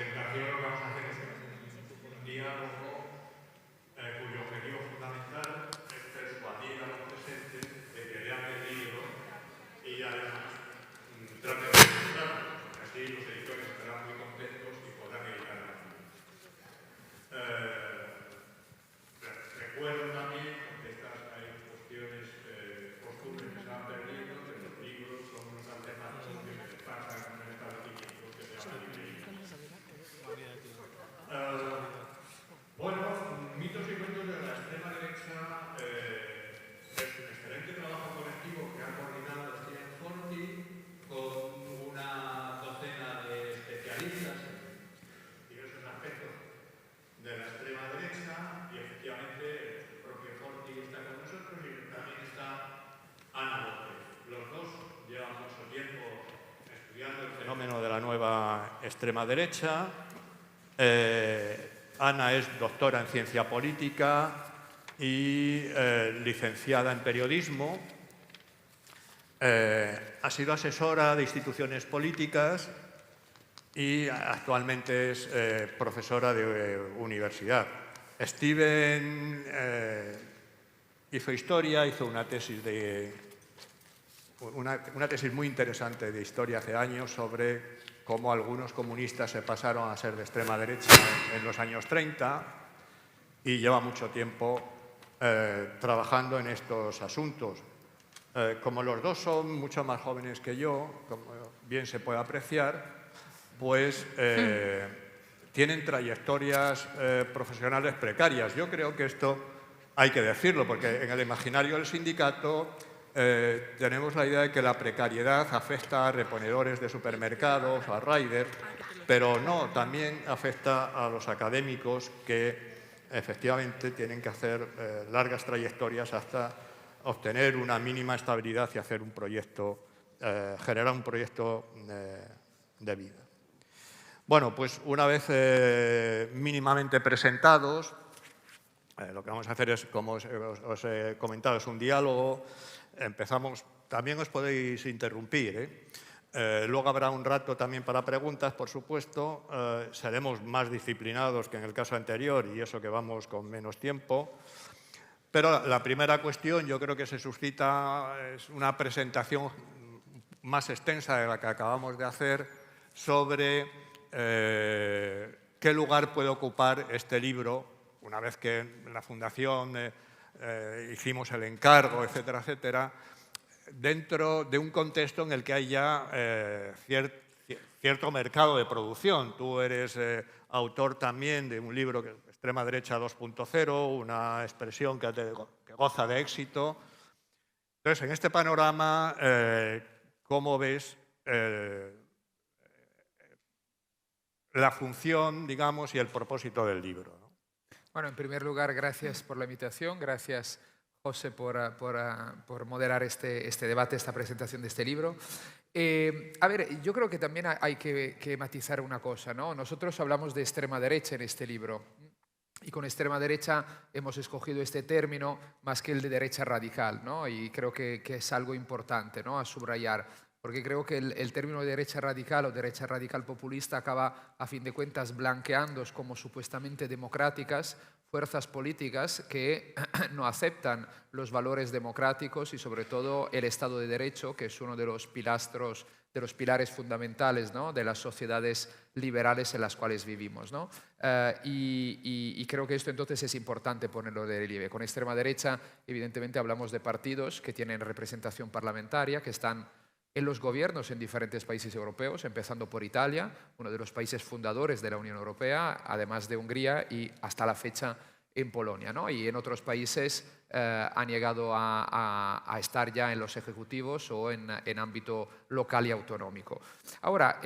presentación lo que vamos a hacer es un diálogo cuyo objetivo fundamental es persuadir a los presentes de que lean el libro y además traten de disfrutarlo. Así los editores estarán muy contentos y podrán editarlo. Recuerdo también, porque hay cuestiones, costumbres que se van perdiendo, que los libros son unos artefactos que se pasan en un establecimiento que se llama librería. Bueno, mitos y cuentos de la extrema derecha es un excelente trabajo colectivo que ha coordinado Stephen Forti con una docena de especialistas en diversos aspectos de la extrema derecha y efectivamente el propio Forti está con nosotros y también está Ana López. Los dos llevan mucho tiempo estudiando el fenómeno de la nueva extrema derecha. Ana es doctora en ciencia política y licenciada en periodismo. Ha sido asesora de instituciones políticas y actualmente es profesora de universidad. Steven hizo historia, hizo una tesis muy interesante de historia hace años sobre cómo algunos comunistas se pasaron a ser de extrema derecha en los años 30 y lleva mucho tiempo trabajando en estos asuntos. Como los dos son mucho más jóvenes que yo, como bien se puede apreciar, pues tienen trayectorias profesionales precarias. Yo creo que esto hay que decirlo, porque en el imaginario del sindicato tenemos la idea de que la precariedad afecta a reponedores de supermercados, a riders, pero no, también afecta a los académicos que efectivamente tienen que hacer largas trayectorias hasta obtener una mínima estabilidad y hacer un proyecto, generar un proyecto de vida. Bueno, pues una vez mínimamente presentados, lo que vamos a hacer es, como os he comentado, es un diálogo. Empezamos, también os podéis interrumpir, luego habrá un rato también para preguntas, por supuesto. Seremos más disciplinados que en el caso anterior y eso que vamos con menos tiempo. Pero la primera cuestión yo creo que se suscita, es una presentación más extensa de la que acabamos de hacer sobre qué lugar puede ocupar este libro una vez que en la Fundación hicimos el encargo, etcétera, etcétera, dentro de un contexto en el que hay ya cierto mercado de producción. Tú eres autor también de un libro, Extrema Derecha 2.0, una expresión que goza de éxito. Entonces, en este panorama, ¿cómo ves la función, digamos, y el propósito del libro, ¿no? Bueno, en primer lugar, gracias por la invitación, gracias, José, por moderar este debate, esta presentación de este libro. A ver, yo creo que también hay que matizar una cosa, ¿no? Nosotros hablamos de extrema derecha en este libro y con extrema derecha hemos escogido este término más que el de derecha radical, ¿no? Y creo que es algo importante, ¿no?, a subrayar, porque creo que el término de derecha radical o derecha radical populista acaba, a fin de cuentas, blanqueando como supuestamente democráticas fuerzas políticas que no aceptan los valores democráticos y, sobre todo, el Estado de Derecho, que es uno de los pilares fundamentales, ¿no?, de las sociedades liberales en las cuales vivimos, ¿no? Y creo que esto entonces es importante ponerlo de relieve. Con extrema derecha, evidentemente, hablamos de partidos que tienen representación parlamentaria, que están en los gobiernos en diferentes países europeos, empezando por Italia, uno de los países fundadores de la Unión Europea, además de Hungría y hasta la fecha en Polonia, ¿no? Y en otros países han llegado a estar ya en los ejecutivos o en ámbito local y autonómico. Ahora,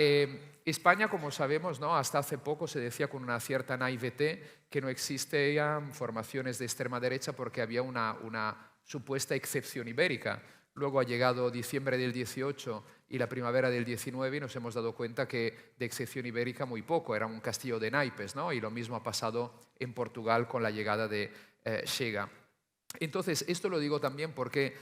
España, como sabemos, ¿no?, hasta hace poco se decía con una cierta naivete que no existían formaciones de extrema derecha porque había una supuesta excepción ibérica. Luego ha llegado diciembre del 18 y la primavera del 19 y nos hemos dado cuenta que de excepción ibérica muy poco, era un castillo de naipes, ¿no? Y lo mismo ha pasado en Portugal con la llegada de Chega. Entonces, esto lo digo también porque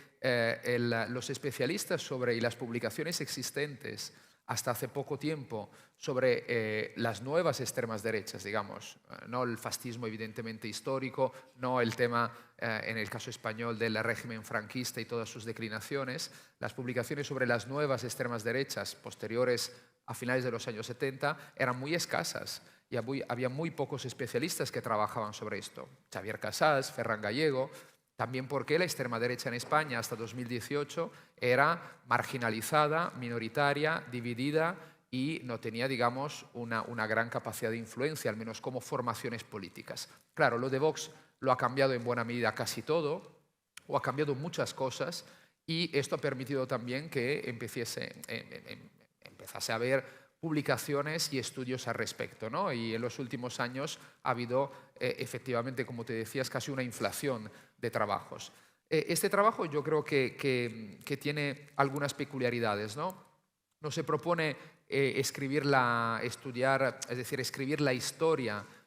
los especialistas sobre y las publicaciones existentes hasta hace poco tiempo sobre las nuevas extremas derechas, digamos, no el fascismo evidentemente histórico, no el tema en el caso español del régimen franquista y todas sus declinaciones, las publicaciones sobre las nuevas extremas derechas posteriores a finales de los años 70 eran muy escasas y había muy pocos especialistas que trabajaban sobre esto. Xavier Casals, Ferran Gallego, también porque la extrema derecha en España hasta 2018 era marginalizada, minoritaria, dividida y no tenía, digamos, una gran capacidad de influencia, al menos como formaciones políticas. Claro, lo de Vox lo ha cambiado en buena medida casi todo, o ha cambiado muchas cosas, y esto ha permitido también que empezase a haber publicaciones y estudios al respecto, ¿no? Y en los últimos años ha habido, efectivamente, como te decías, casi una inflación de trabajos. Este trabajo yo creo que tiene algunas peculiaridades, ¿no? No se propone escribir la historia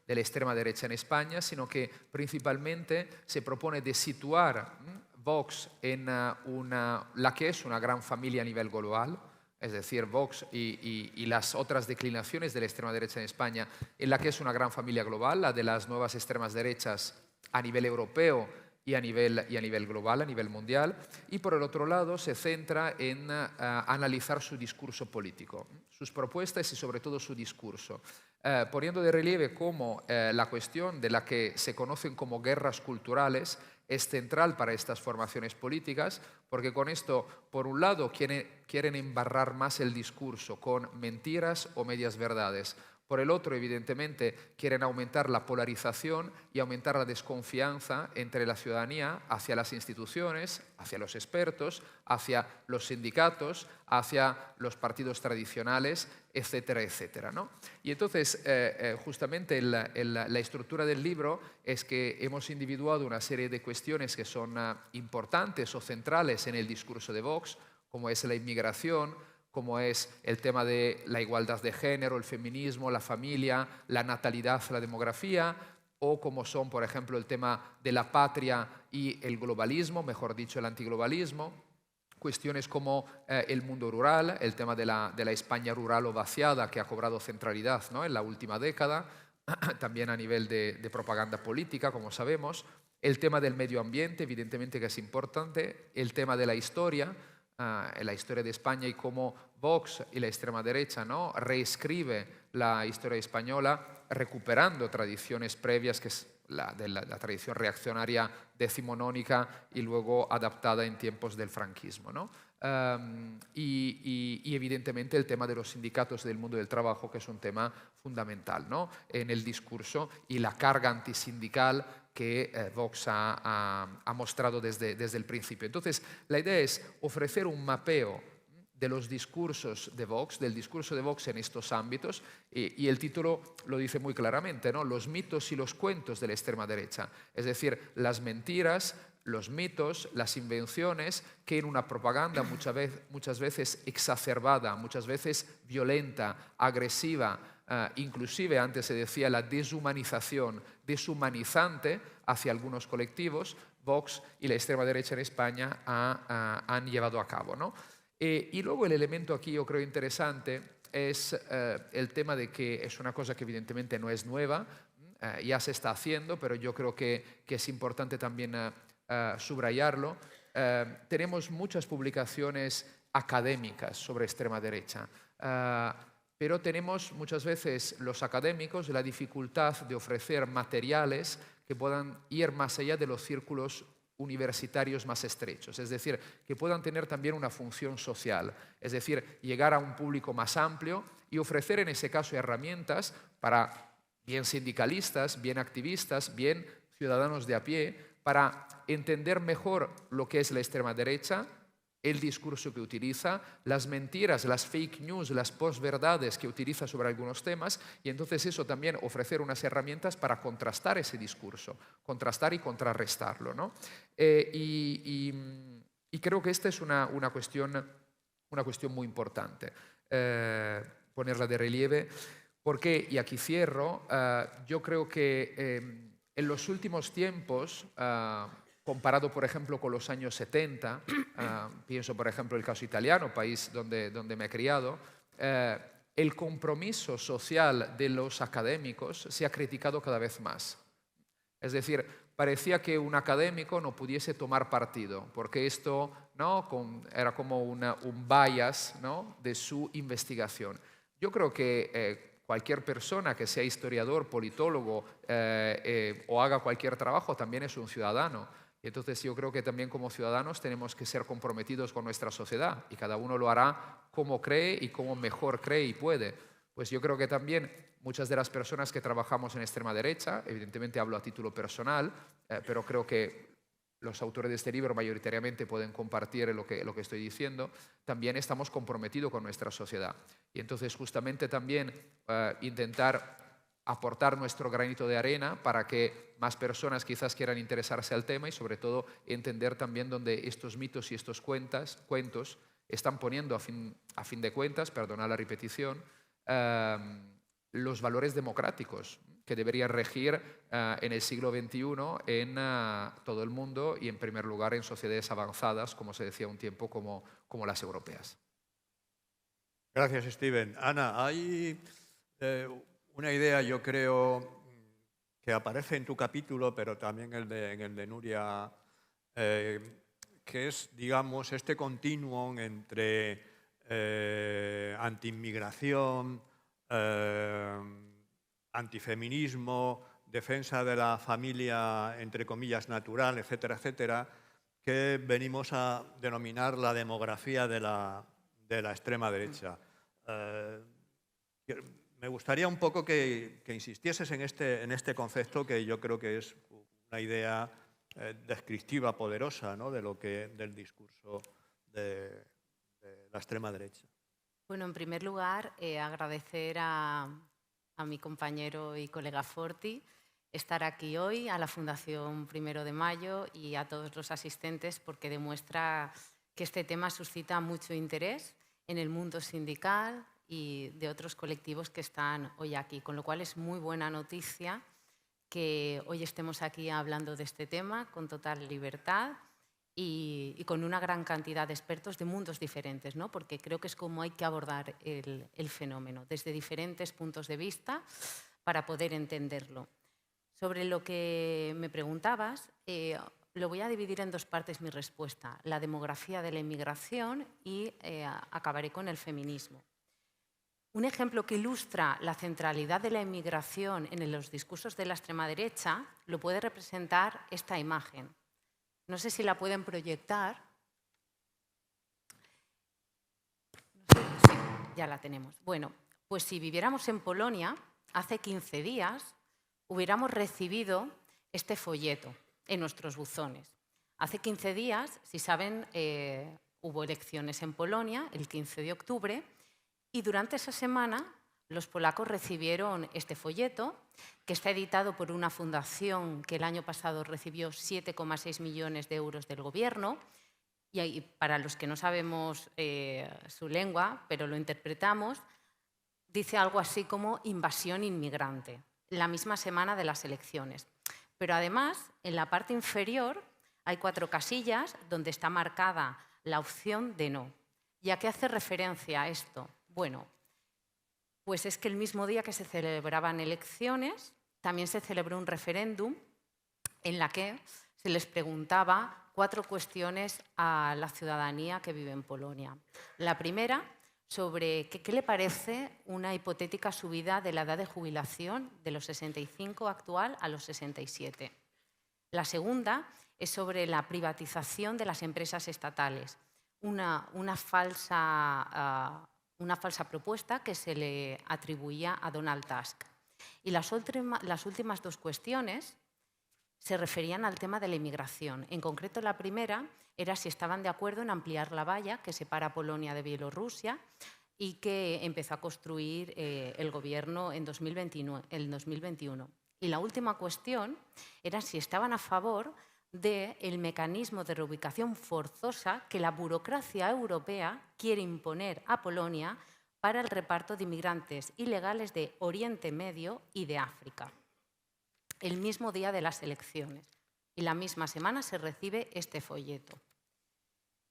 de la extrema derecha en España, sino que principalmente se propone de situar Vox en la que es una gran familia a nivel global, es decir, Vox y las otras declinaciones de la extrema derecha en España, en la que es una gran familia global, la de las nuevas extremas derechas a nivel europeo y a nivel global, a nivel mundial, y por el otro lado se centra en analizar su discurso político, sus propuestas y sobre todo su discurso, poniendo de relieve cómo la cuestión de la que se conocen como guerras culturales es central para estas formaciones políticas, porque con esto, por un lado, quieren embarrar más el discurso con mentiras o medias verdades. Por el otro, evidentemente, quieren aumentar la polarización y aumentar la desconfianza entre la ciudadanía hacia las instituciones, hacia los expertos, hacia los sindicatos, hacia los partidos tradicionales, etcétera, etcétera, ¿no? Y entonces, justamente la estructura del libro es que hemos individuado una serie de cuestiones que son importantes o centrales en el discurso de Vox, como es la inmigración, como es el tema de la igualdad de género, el feminismo, la familia, la natalidad, la demografía, o como son, por ejemplo, el tema de la patria y el globalismo, mejor dicho, el antiglobalismo, cuestiones como el mundo rural, el tema de la España rural o vaciada, que ha cobrado centralidad, ¿no?, en la última década, también a nivel de propaganda política, como sabemos, el tema del medio ambiente, evidentemente que es importante, el tema de la historia, en la historia de España y cómo Vox y la extrema derecha, ¿no?, reescribe la historia española recuperando tradiciones previas, que es de la tradición reaccionaria decimonónica y luego adaptada en tiempos del franquismo, ¿no? Y evidentemente el tema de los sindicatos del mundo del trabajo, que es un tema fundamental, ¿no?, en el discurso, y la carga antisindical que Vox ha mostrado desde el principio. Entonces, la idea es ofrecer un mapeo de los discursos de Vox, del discurso de Vox en estos ámbitos, y el título lo dice muy claramente, ¿no?, los mitos y los cuentos de la extrema derecha, es decir, las mentiras, los mitos, las invenciones que en una propaganda muchas veces exacerbada, muchas veces violenta, agresiva, inclusive antes se decía la deshumanización, deshumanizante hacia algunos colectivos, Vox y la extrema derecha en España han llevado a cabo, ¿no? Y luego el elemento aquí yo creo interesante es el tema de que es una cosa que evidentemente no es nueva, ya se está haciendo, pero yo creo que es importante también subrayarlo. Tenemos muchas publicaciones académicas sobre extrema derecha, pero tenemos muchas veces los académicos la dificultad de ofrecer materiales que puedan ir más allá de los círculos universitarios más estrechos, es decir, que puedan tener también una función social, es decir, llegar a un público más amplio y ofrecer en ese caso herramientas para bien sindicalistas, bien activistas, bien ciudadanos de a pie, para entender mejor lo que es la extrema derecha, el discurso que utiliza, las mentiras, las fake news, las posverdades que utiliza sobre algunos temas, y entonces eso también ofrecer unas herramientas para contrastar ese discurso, contrastar y contrarrestarlo, ¿no? Y creo que esta es una cuestión muy importante, ponerla de relieve, porque, y aquí cierro, yo creo que en los últimos tiempos, comparado, por ejemplo, con los años 70, pienso, por ejemplo, el caso italiano, país donde me he criado, el compromiso social de los académicos se ha criticado cada vez más. Es decir, parecía que un académico no pudiese tomar partido, porque esto, ¿no?, era como un bias, ¿no?, de su investigación. Yo creo que cualquier persona que sea historiador, politólogo o haga cualquier trabajo también es un ciudadano. Y entonces yo creo que también como ciudadanos tenemos que ser comprometidos con nuestra sociedad y cada uno lo hará como cree y como mejor cree y puede. Pues yo creo que también muchas de las personas que trabajamos en extrema derecha, evidentemente hablo a título personal, pero creo que los autores de este libro mayoritariamente pueden compartir lo que estoy diciendo, también estamos comprometidos con nuestra sociedad. Y entonces justamente también intentar aportar nuestro granito de arena para que más personas quizás quieran interesarse al tema y sobre todo entender también dónde estos mitos y estos cuentos están poniendo a fin de cuentas, perdona la repetición, los valores democráticos que deberían regir en el siglo XXI en todo el mundo y en primer lugar en sociedades avanzadas, como se decía un tiempo, como las europeas. Gracias, Steven. Ana, hay una idea, yo creo, que aparece en tu capítulo, pero también en el de Nuria, que es, digamos, este continuum entre antiinmigración, antifeminismo, defensa de la familia, entre comillas, natural, etcétera, etcétera, que venimos a denominar la demografía de la extrema derecha. Me gustaría un poco que insistieses en este concepto, que yo creo que es una idea descriptiva, poderosa, ¿no?, del discurso de la extrema derecha. Bueno, en primer lugar, agradecer a mi compañero y colega Forti estar aquí hoy, a la Fundación 1 de Mayo y a todos los asistentes, porque demuestra que este tema suscita mucho interés en el mundo sindical y de otros colectivos que están hoy aquí, con lo cual es muy buena noticia que hoy estemos aquí hablando de este tema con total libertad y con una gran cantidad de expertos de mundos diferentes, ¿no?, porque creo que es como hay que abordar el fenómeno, desde diferentes puntos de vista para poder entenderlo. Sobre lo que me preguntabas, lo voy a dividir en dos partes mi respuesta, la demografía de la inmigración y acabaré con el feminismo. Un ejemplo que ilustra la centralidad de la inmigración en los discursos de la extrema derecha lo puede representar esta imagen. No sé si la pueden proyectar. Sí, ya la tenemos. Bueno, pues si viviéramos en Polonia, hace 15 días hubiéramos recibido este folleto en nuestros buzones. Hace 15 días, si saben, hubo elecciones en Polonia el 15 de octubre y durante esa semana los polacos recibieron este folleto, que está editado por una fundación que el año pasado recibió 7,6 millones de euros del gobierno. Y para los que no sabemos su lengua, pero lo interpretamos, dice algo así como invasión inmigrante, la misma semana de las elecciones. Pero además, en la parte inferior hay 4 casillas donde está marcada la opción de no. ¿Y a qué hace referencia a esto? Bueno, pues es que el mismo día que se celebraban elecciones, también se celebró un referéndum en la que se les preguntaba 4 cuestiones a la ciudadanía que vive en Polonia. La primera, sobre qué le parece una hipotética subida de la edad de jubilación de los 65 actual a los 67. La segunda es sobre la privatización de las empresas estatales, una falsa propuesta que se le atribuía a Donald Tusk. Y las últimas 2 cuestiones se referían al tema de la inmigración. En concreto, la primera era si estaban de acuerdo en ampliar la valla que separa Polonia de Bielorrusia y que empezó a construir el gobierno en 2021. Y la última cuestión era si estaban a favor del mecanismo de reubicación forzosa que la burocracia europea quiere imponer a Polonia para el reparto de inmigrantes ilegales de Oriente Medio y de África. El mismo día de las elecciones y la misma semana se recibe este folleto.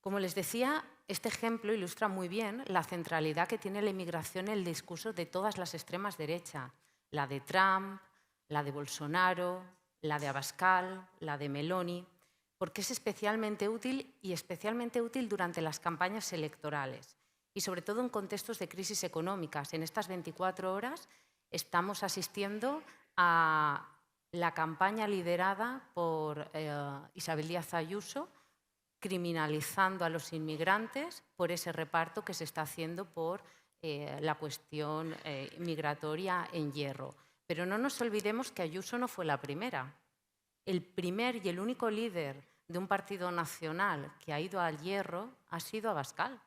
Como les decía, este ejemplo ilustra muy bien la centralidad que tiene la inmigración en el discurso de todas las extremas derechas, la de Trump, la de Bolsonaro, la de Abascal, la de Meloni, porque es especialmente útil y especialmente útil durante las campañas electorales y sobre todo en contextos de crisis económicas. En estas 24 horas estamos asistiendo a la campaña liderada por Isabel Díaz Ayuso, criminalizando a los inmigrantes por ese reparto que se está haciendo por la cuestión migratoria en Hierro. Pero no nos olvidemos que Ayuso no fue la primera. El primer y el único líder de un partido nacional que ha ido al Hierro ha sido Abascal.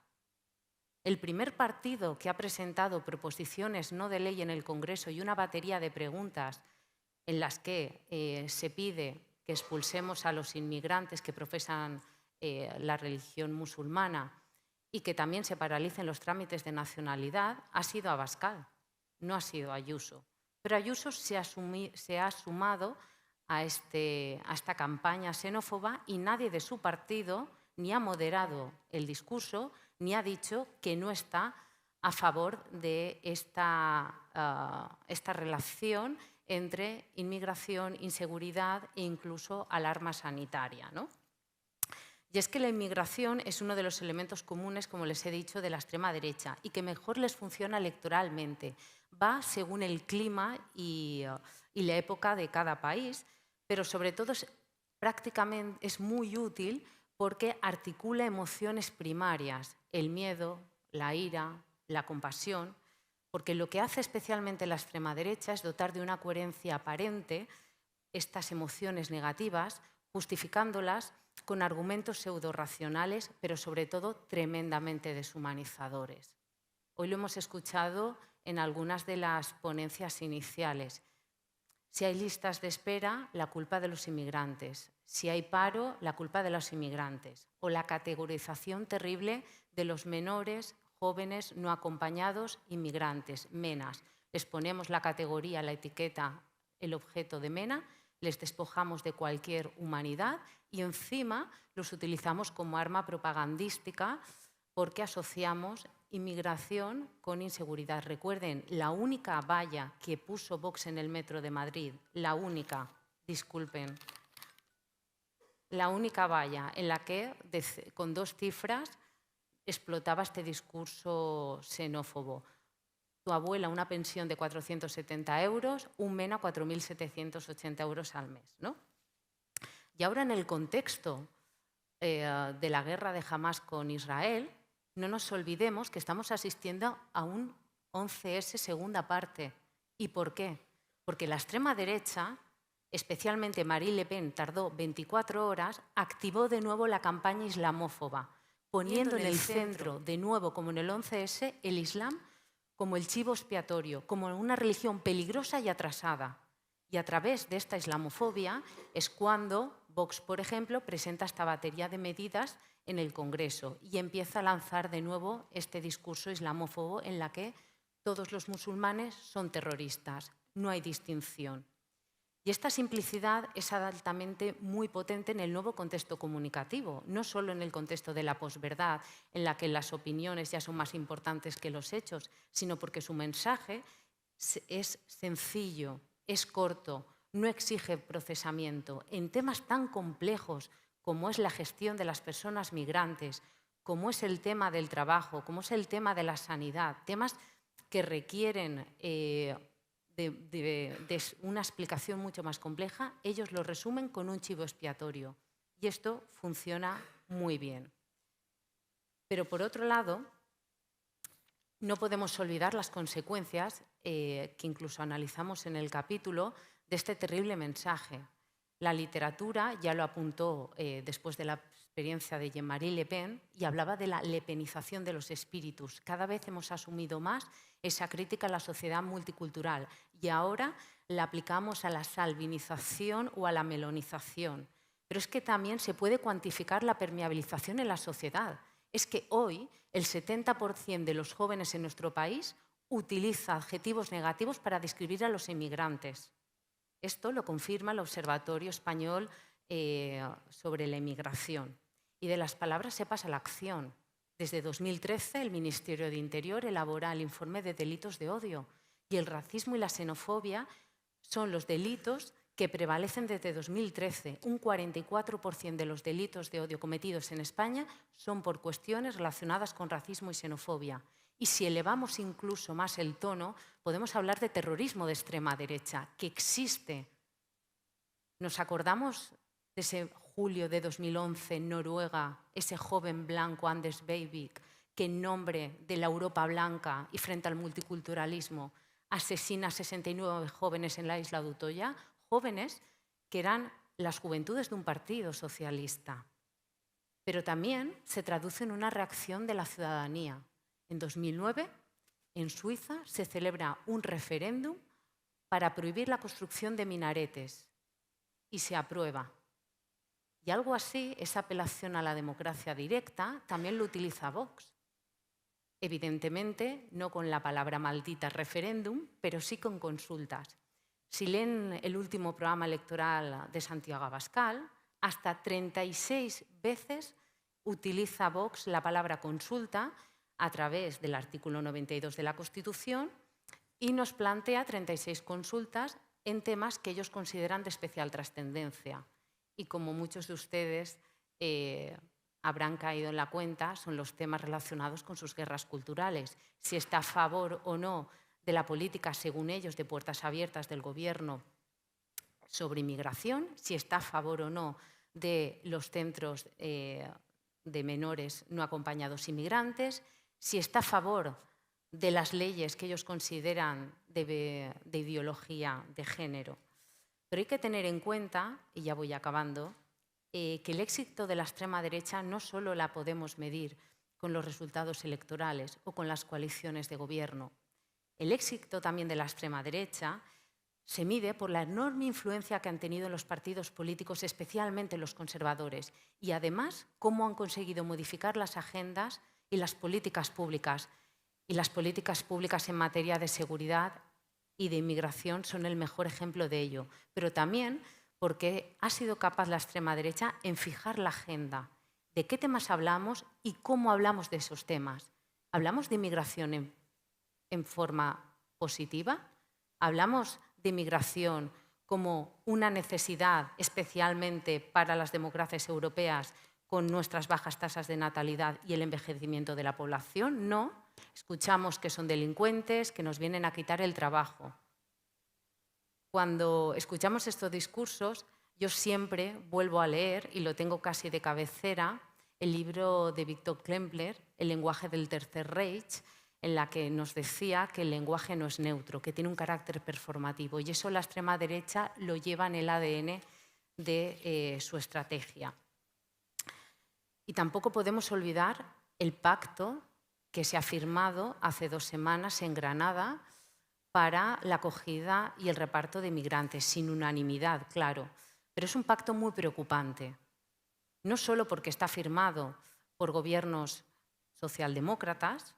El primer partido que ha presentado proposiciones no de ley en el Congreso y una batería de preguntas en las que se pide que expulsemos a los inmigrantes que profesan la religión musulmana y que también se paralicen los trámites de nacionalidad, ha sido Abascal, no ha sido Ayuso. Pero Ayuso se ha sumado a esta campaña xenófoba y nadie de su partido ni ha moderado el discurso ni ha dicho que no está a favor de esta relación entre inmigración, inseguridad e incluso alarma sanitaria, ¿no? Y es que la inmigración es uno de los elementos comunes, como les he dicho, de la extrema derecha y que mejor les funciona electoralmente. Va según el clima y la época de cada país, pero sobre todo prácticamente es muy útil porque articula emociones primarias, el miedo, la ira, la compasión, porque lo que hace especialmente la extrema derecha es dotar de una coherencia aparente estas emociones negativas, justificándolas con argumentos pseudorracionales, pero sobre todo tremendamente deshumanizadores. Hoy lo hemos escuchado en algunas de las ponencias iniciales. Si hay listas de espera, la culpa de los inmigrantes. Si hay paro, la culpa de los inmigrantes. O la categorización terrible de los menores, jóvenes, no acompañados, inmigrantes, menas. Les ponemos la categoría, la etiqueta, el objeto de mena, les despojamos de cualquier humanidad y encima los utilizamos como arma propagandística porque asociamos inmigración con inseguridad. Recuerden, la única valla que puso Vox en el metro de Madrid, la única, disculpen, la única valla en la que con 2 cifras explotaba este discurso xenófobo. Tu abuela una pensión de 470 euros, un MENA 4.780 euros al mes, ¿no? Y ahora en el contexto de la guerra de Hamás con Israel, no nos olvidemos que estamos asistiendo a un 11S segunda parte. ¿Y por qué? Porque la extrema derecha, especialmente Marine Le Pen, tardó 24 horas, activó de nuevo la campaña islamófoba, poniendo en el centro, de nuevo, como en el 11S, el Islam como el chivo expiatorio, como una religión peligrosa y atrasada. Y a través de esta islamofobia es cuando Vox, por ejemplo, presenta esta batería de medidas en el Congreso y empieza a lanzar de nuevo este discurso islamófobo en la que todos los musulmanes son terroristas, no hay distinción. Y esta simplicidad es altamente muy potente en el nuevo contexto comunicativo, no solo en el contexto de la posverdad, en la que las opiniones ya son más importantes que los hechos, sino porque su mensaje es sencillo, es corto, no exige procesamiento. En temas tan complejos como es la gestión de las personas migrantes, como es el tema del trabajo, como es el tema de la sanidad, temas que requieren de una explicación mucho más compleja, ellos lo resumen con un chivo expiatorio. Y esto funciona muy bien. Pero por otro lado, no podemos olvidar las consecuencias que incluso analizamos en el capítulo de este terrible mensaje. La literatura ya lo apuntó después de la experiencia de Jean-Marie Le Pen y hablaba de la lepenización de los espíritus. Cada vez hemos asumido más esa crítica a la sociedad multicultural y ahora la aplicamos a la salvinización o a la melonización. Pero es que también se puede cuantificar la permeabilización en la sociedad. Es que hoy el 70% de los jóvenes en nuestro país utiliza adjetivos negativos para describir a los inmigrantes. Esto lo confirma el Observatorio Español sobre la Inmigración. Y de las palabras se pasa a la acción. Desde 2013, el Ministerio de Interior elabora el informe de delitos de odio y el racismo y la xenofobia son los delitos que prevalecen desde 2013. Un 44% de los delitos de odio cometidos en España son por cuestiones relacionadas con racismo y xenofobia. Y si elevamos incluso más el tono, podemos hablar de terrorismo de extrema derecha, que existe. ¿Nos acordamos de ese julio de 2011 en Noruega, ese joven blanco Anders Breivik, que en nombre de la Europa blanca y frente al multiculturalismo asesina a 69 jóvenes en la isla de Utoya? Jóvenes que eran las juventudes de un partido socialista. Pero también se traduce en una reacción de la ciudadanía. En 2009, en Suiza, se celebra un referéndum para prohibir la construcción de minaretes y se aprueba. Y algo así, esa apelación a la democracia directa, también lo utiliza Vox. Evidentemente, no con la palabra maldita referéndum, pero sí con consultas. Si leen el último programa electoral de Santiago Abascal, hasta 36 veces utiliza Vox la palabra consulta a través del artículo 92 de la Constitución y nos plantea 36 consultas en temas que ellos consideran de especial trascendencia. Y como muchos de ustedes habrán caído en la cuenta, son los temas relacionados con sus guerras culturales. Si está a favor o no de la política, según ellos, de puertas abiertas del Gobierno sobre inmigración, si está a favor o no de los centros de menores no acompañados inmigrantes, si está a favor de las leyes que ellos consideran de ideología de género. Pero hay que tener en cuenta, y ya voy acabando, que el éxito de la extrema derecha no solo la podemos medir con los resultados electorales o con las coaliciones de gobierno. El éxito también de la extrema derecha se mide por la enorme influencia que han tenido en los partidos políticos, especialmente los conservadores, y además cómo han conseguido modificar las agendas y las políticas públicas. Y las políticas públicas en materia de seguridad y de inmigración son el mejor ejemplo de ello, pero también porque ha sido capaz la extrema derecha en fijar la agenda de qué temas hablamos y cómo hablamos de esos temas. ¿Hablamos de inmigración en forma positiva? ¿Hablamos de inmigración como una necesidad especialmente para las democracias europeas con nuestras bajas tasas de natalidad y el envejecimiento de la población? No. Escuchamos que son delincuentes, que nos vienen a quitar el trabajo. Cuando escuchamos estos discursos, yo siempre vuelvo a leer, y lo tengo casi de cabecera, el libro de Viktor Klempler, El lenguaje del Tercer Reich, en la que nos decía que el lenguaje no es neutro, que tiene un carácter performativo, y eso la extrema derecha lo lleva en el ADN de su estrategia. Y tampoco podemos olvidar el pacto que se ha firmado hace 2 semanas en Granada para la acogida y el reparto de migrantes, sin unanimidad, claro. Pero es un pacto muy preocupante, no solo porque está firmado por gobiernos socialdemócratas,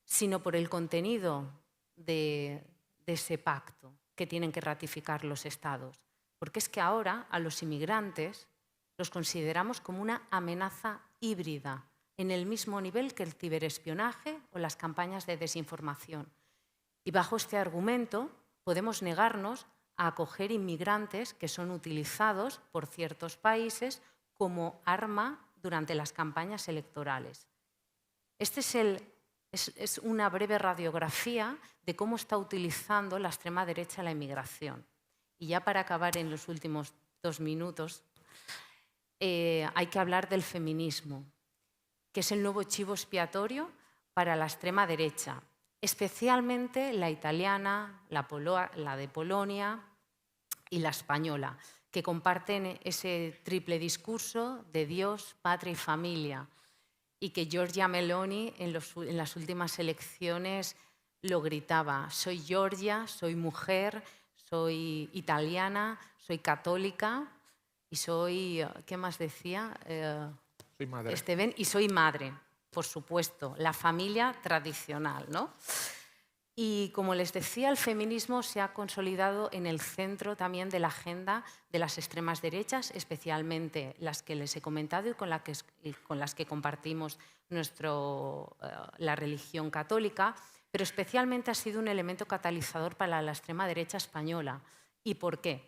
sino por el contenido de ese pacto que tienen que ratificar los Estados. Porque es que ahora a los inmigrantes los consideramos como una amenaza híbrida, en el mismo nivel que el ciberespionaje o las campañas de desinformación. Y bajo este argumento podemos negarnos a acoger inmigrantes que son utilizados por ciertos países como arma durante las campañas electorales. Este es una breve radiografía de cómo está utilizando la extrema derecha la inmigración. Y ya para acabar en los últimos 2 minutos, hay que hablar del feminismo, que es el nuevo chivo expiatorio para la extrema derecha, especialmente la italiana, la de Polonia y la española, que comparten ese triple discurso de Dios, patria y familia, y que Giorgia Meloni en las últimas elecciones lo gritaba: soy Giorgia, soy mujer, soy italiana, soy católica y soy, ¿qué más decía? Soy madre. Y soy madre, por supuesto, la familia tradicional, ¿no? Y como les decía, el feminismo se ha consolidado en el centro también de la agenda de las extremas derechas, especialmente las que les he comentado y con las que compartimos la religión católica, pero especialmente ha sido un elemento catalizador para la extrema derecha española. ¿Y por qué?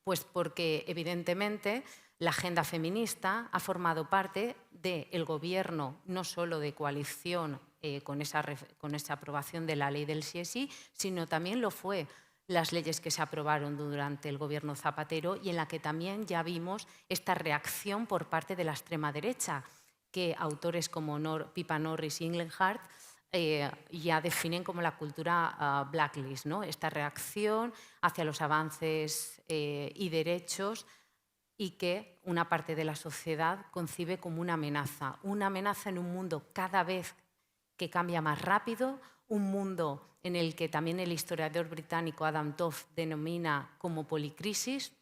Pues porque, evidentemente, la agenda feminista ha formado parte del gobierno, no solo de coalición con esa aprobación de la ley del sí es sí, sino también lo fue las leyes que se aprobaron durante el gobierno Zapatero y en la que también ya vimos esta reacción por parte de la extrema derecha, que autores como Pippa Norris y Engelhardt ya definen como la cultura blacklist, ¿no? Esta reacción hacia los avances y derechos y que una parte de la sociedad concibe como una amenaza en un mundo cada vez que cambia más rápido, un mundo en el que también el historiador británico Adam Toft denomina como policrisis,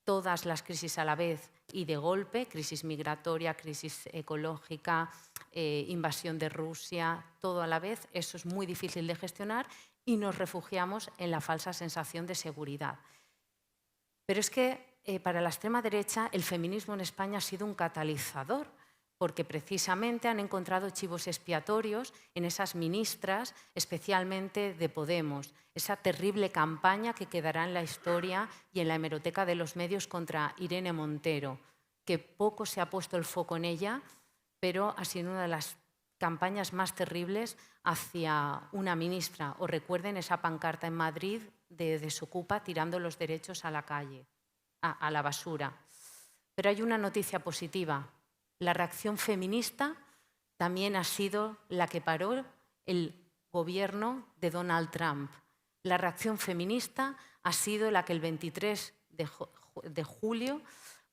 todas las crisis a la vez y de golpe, crisis migratoria, crisis ecológica, invasión de Rusia, todo a la vez. Eso es muy difícil de gestionar y nos refugiamos en la falsa sensación de seguridad. Pero es que para la extrema derecha el feminismo en España ha sido un catalizador, porque precisamente han encontrado chivos expiatorios en esas ministras, especialmente de Podemos, esa terrible campaña que quedará en la historia y en la hemeroteca de los medios contra Irene Montero, que poco se ha puesto el foco en ella, pero ha sido una de las campañas más terribles hacia una ministra. O recuerden esa pancarta en Madrid de Desokupa tirando los derechos a la calle, a la basura. Pero hay una noticia positiva. La reacción feminista también ha sido la que paró el gobierno de Donald Trump. La reacción feminista ha sido la que el 23 de julio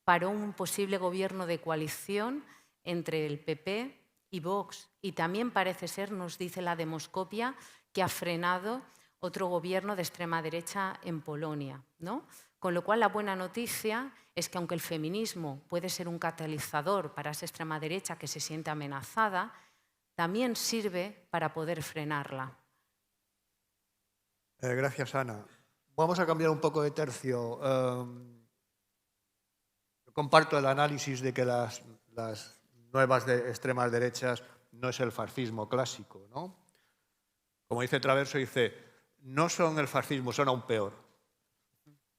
paró un posible gobierno de coalición entre el PP y Vox. Y también parece ser, nos dice la Demoscopia, que ha frenado otro gobierno de extrema derecha en Polonia, ¿no? Con lo cual, la buena noticia es que aunque el feminismo puede ser un catalizador para esa extrema derecha que se siente amenazada, también sirve para poder frenarla. Gracias, Ana. Vamos a cambiar un poco de tercio. Comparto el análisis de que las nuevas extremas derechas no es el fascismo clásico, ¿no? Como dice Traverso, dice, no son el fascismo, son aún peor.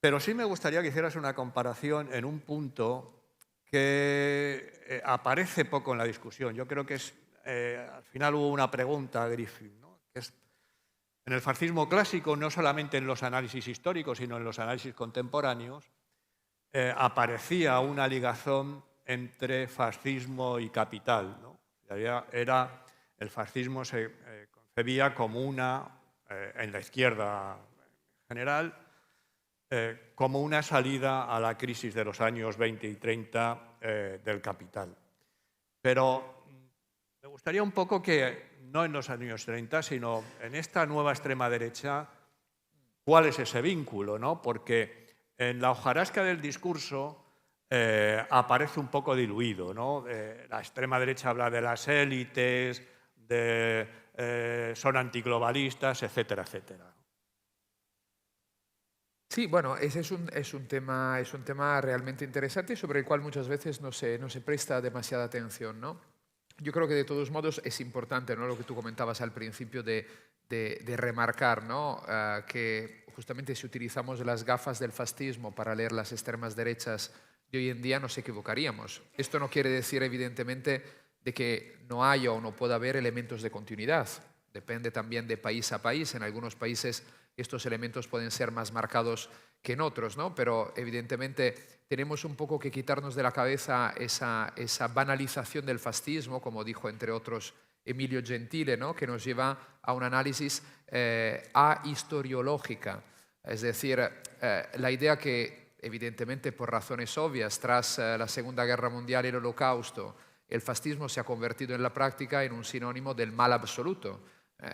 Pero sí me gustaría que hicieras una comparación en un punto que aparece poco en la discusión. Yo creo que al final hubo una pregunta a Griffith, ¿no? Que es, en el fascismo clásico, no solamente en los análisis históricos, sino en los análisis contemporáneos, aparecía una ligazón entre fascismo y capital, ¿no? El fascismo se concebía como en la izquierda en general, como una salida a la crisis de los años 20 y 30 del capital. Pero me gustaría un poco que, no en los años 30, sino en esta nueva extrema derecha, ¿cuál es ese vínculo, ¿no? Porque en la hojarasca del discurso aparece un poco diluido, ¿no? La extrema derecha habla de las élites, son antiglobalistas, etcétera, etcétera. Sí, bueno, ese es un tema realmente interesante sobre el cual muchas veces no se presta demasiada atención, ¿no? Yo creo que de todos modos es importante, ¿no? Lo que tú comentabas al principio de remarcar, ¿no? Que justamente si utilizamos las gafas del fascismo para leer las extremas derechas de hoy en día nos equivocaríamos. Esto no quiere decir evidentemente de que no haya o no pueda haber elementos de continuidad. Depende también de país a país. En algunos países estos elementos pueden ser más marcados que en otros, ¿no? Pero evidentemente tenemos un poco que quitarnos de la cabeza esa banalización del fascismo, como dijo entre otros Emilio Gentile, ¿no? Que nos lleva a un análisis ahistoriológica. Es decir, la idea que evidentemente por razones obvias, tras la Segunda Guerra Mundial y el Holocausto, el fascismo se ha convertido en la práctica en un sinónimo del mal absoluto.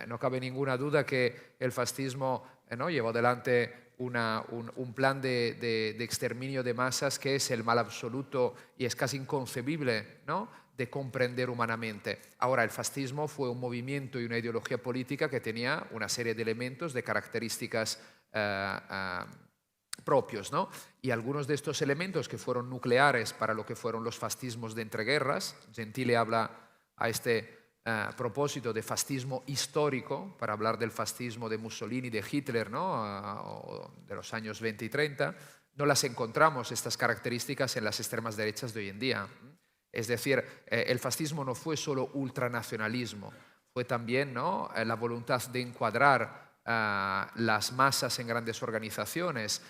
No cabe ninguna duda que el fascismo ¿no? llevó adelante un plan de exterminio de masas que es el mal absoluto y es casi inconcebible, ¿no? de comprender humanamente. Ahora, el fascismo fue un movimiento y una ideología política que tenía una serie de elementos, de características propios, ¿no? Y algunos de estos elementos que fueron nucleares para lo que fueron los fascismos de entreguerras, Gentile habla a este propósito de fascismo histórico, para hablar del fascismo de Mussolini, de Hitler, ¿no? De los años 20 y 30, no las encontramos, estas características, en las extremas derechas de hoy en día. Es decir, el fascismo no fue solo ultranacionalismo, fue también, ¿no?, la voluntad de encuadrar las masas en grandes organizaciones,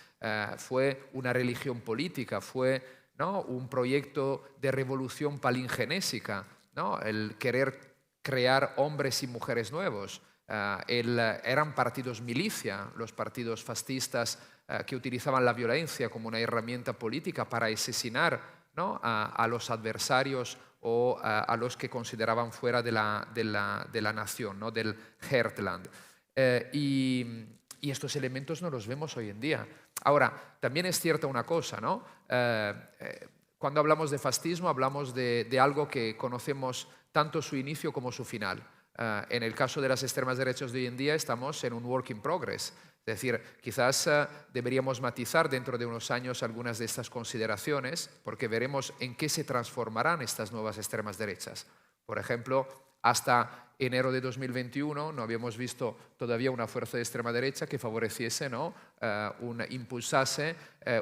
fue una religión política, fue, ¿no?, un proyecto de revolución palingenésica, ¿no?, el querer crear hombres y mujeres nuevos. Eran partidos milicia, los partidos fascistas, que utilizaban la violencia como una herramienta política para asesinar, ¿no?, a los adversarios o a los que consideraban fuera de la nación, ¿no?, del Heartland. Y estos elementos no los vemos hoy en día. Ahora, también es cierta una cosa, ¿no? Cuando hablamos de fascismo hablamos de algo que conocemos tanto su inicio como su final. En el caso de las extremas derechas de hoy en día estamos en un work in progress. Es decir, quizás deberíamos matizar dentro de unos años algunas de estas consideraciones, porque veremos en qué se transformarán estas nuevas extremas derechas. Por ejemplo, hasta enero de 2021 no habíamos visto todavía una fuerza de extrema derecha que favoreciese, ¿no?, impulsase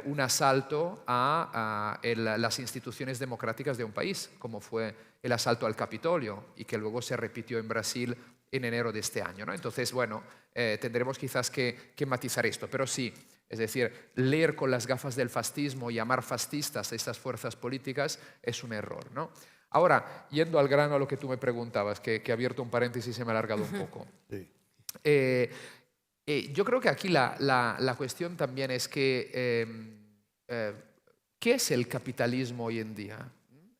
un asalto a las instituciones democráticas de un país, como fue el asalto al Capitolio y que luego se repitió en Brasil en enero de este año, ¿no? Entonces, bueno, tendremos quizás que matizar esto, pero sí, es decir, leer con las gafas del fascismo y llamar fascistas a estas fuerzas políticas es un error, ¿no? Ahora, yendo al grano a lo que tú me preguntabas, que he abierto un paréntesis y se me ha alargado un poco. Sí. Yo creo que aquí la cuestión también es que ¿qué es el capitalismo hoy en día?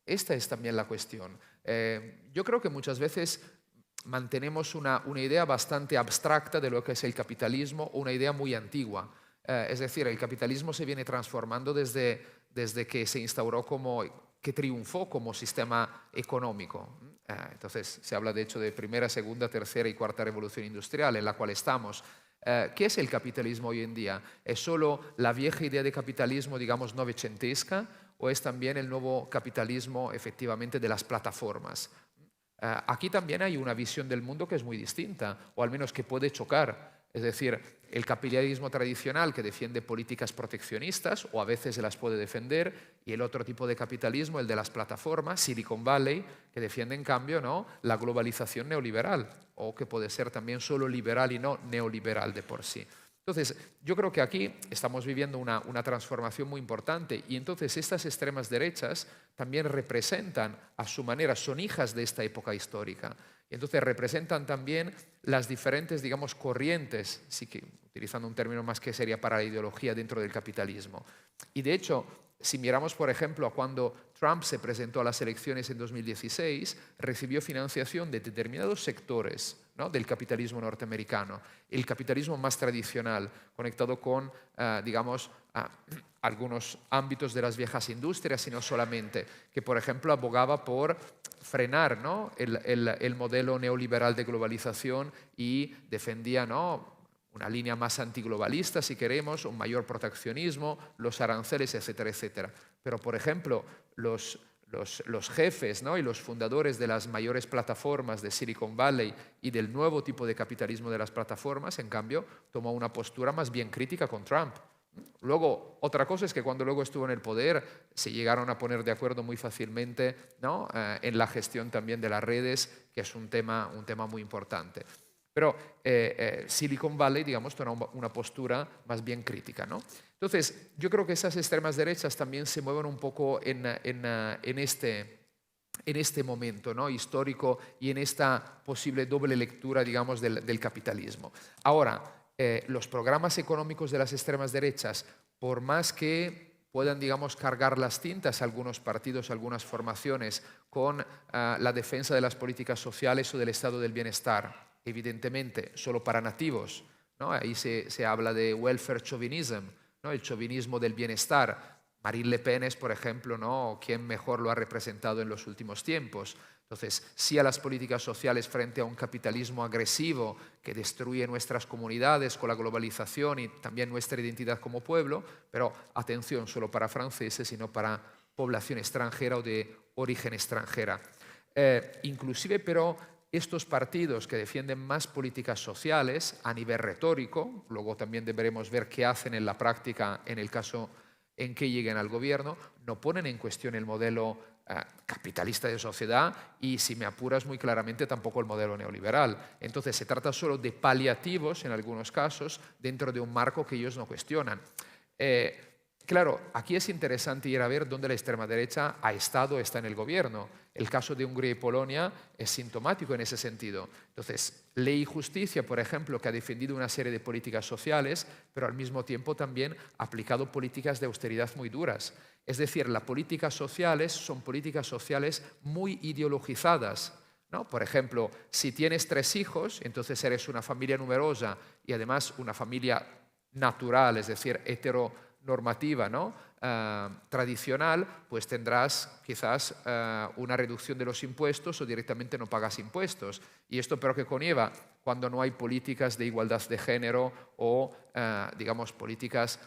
Esta es también la cuestión. Yo creo que muchas veces mantenemos una idea bastante abstracta de lo que es el capitalismo, o una idea muy antigua. Es decir, el capitalismo se viene transformando desde que se instauró que triunfó como sistema económico. Entonces, se habla de hecho de primera, segunda, tercera y cuarta revolución industrial en la cual estamos. ¿Qué es el capitalismo hoy en día? ¿Es solo la vieja idea de capitalismo, digamos, novecentesca, o es también el nuevo capitalismo, efectivamente, de las plataformas? Aquí también hay una visión del mundo que es muy distinta, o al menos que puede chocar. Es decir, el capitalismo tradicional que defiende políticas proteccionistas, o a veces se las puede defender, y el otro tipo de capitalismo, el de las plataformas, Silicon Valley, que defiende en cambio, ¿no?, la globalización neoliberal, o que puede ser también solo liberal y no neoliberal de por sí. Entonces, yo creo que aquí estamos viviendo una transformación muy importante, y entonces estas extremas derechas también representan a su manera, son hijas de esta época histórica. Y entonces representan también las diferentes, digamos, corrientes, sí que utilizando un término más que sería para la ideología dentro del capitalismo. Y de hecho, si miramos, por ejemplo, a cuando Trump se presentó a las elecciones en 2016, recibió financiación de determinados sectores, ¿no?, del capitalismo norteamericano. El capitalismo más tradicional, conectado con, digamos, algunos ámbitos de las viejas industrias, y no solamente, que por ejemplo abogaba por frenar, ¿no?, el modelo neoliberal de globalización y defendía, ¿no?, una línea más antiglobalista, si queremos, un mayor proteccionismo, los aranceles, etcétera, etcétera. Pero, por ejemplo, los jefes, ¿no?, y los fundadores de las mayores plataformas de Silicon Valley y del nuevo tipo de capitalismo de las plataformas, en cambio, tomó una postura más bien crítica con Trump. Luego, otra cosa es que cuando luego estuvo en el poder se llegaron a poner de acuerdo muy fácilmente, ¿no?, en la gestión también de las redes, que es un tema muy importante. Pero Silicon Valley, digamos, tomó una postura más bien crítica, ¿no? Entonces, yo creo que esas extremas derechas también se mueven un poco en este momento, ¿no?, histórico, y en esta posible doble lectura, digamos, del capitalismo. Ahora, los programas económicos de las extremas derechas, por más que puedan, digamos, cargar las tintas a algunos partidos, a algunas formaciones, con la defensa de las políticas sociales o del estado del bienestar, evidentemente solo para nativos, ¿no? Ahí se habla de welfare chauvinism, ¿no?, el chauvinismo del bienestar. Marine Le Pen es, por ejemplo, ¿no?, quien mejor lo ha representado en los últimos tiempos. Entonces, sí a las políticas sociales frente a un capitalismo agresivo que destruye nuestras comunidades con la globalización y también nuestra identidad como pueblo, pero atención, solo para franceses, sino para población extranjera o de origen extranjera. Inclusive, pero estos partidos que defienden más políticas sociales a nivel retórico, luego también deberemos ver qué hacen en la práctica en el caso en que lleguen al gobierno, no ponen en cuestión el modelo capitalista de sociedad y, si me apuras muy claramente, tampoco el modelo neoliberal. Entonces se trata solo de paliativos en algunos casos dentro de un marco que ellos no cuestionan. Claro, aquí es interesante ir a ver dónde la extrema derecha ha estado o está en el gobierno. El caso de Hungría y Polonia es sintomático en ese sentido. Entonces, Ley y Justicia, por ejemplo, que ha defendido una serie de políticas sociales, pero al mismo tiempo también ha aplicado políticas de austeridad muy duras. Es decir, las políticas sociales son políticas sociales muy ideologizadas, ¿no? Por ejemplo, si tienes 3 hijos, entonces eres una familia numerosa y además una familia natural, es decir, heteronormativa, ¿no?, tradicional, pues tendrás quizás una reducción de los impuestos o directamente no pagas impuestos. ¿Y esto pero qué conlleva? Cuando no hay políticas de igualdad de género o, digamos, políticas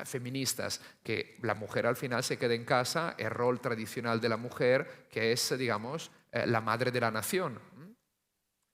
feministas, que la mujer al final se quede en casa, el rol tradicional de la mujer, que es, digamos, la madre de la nación.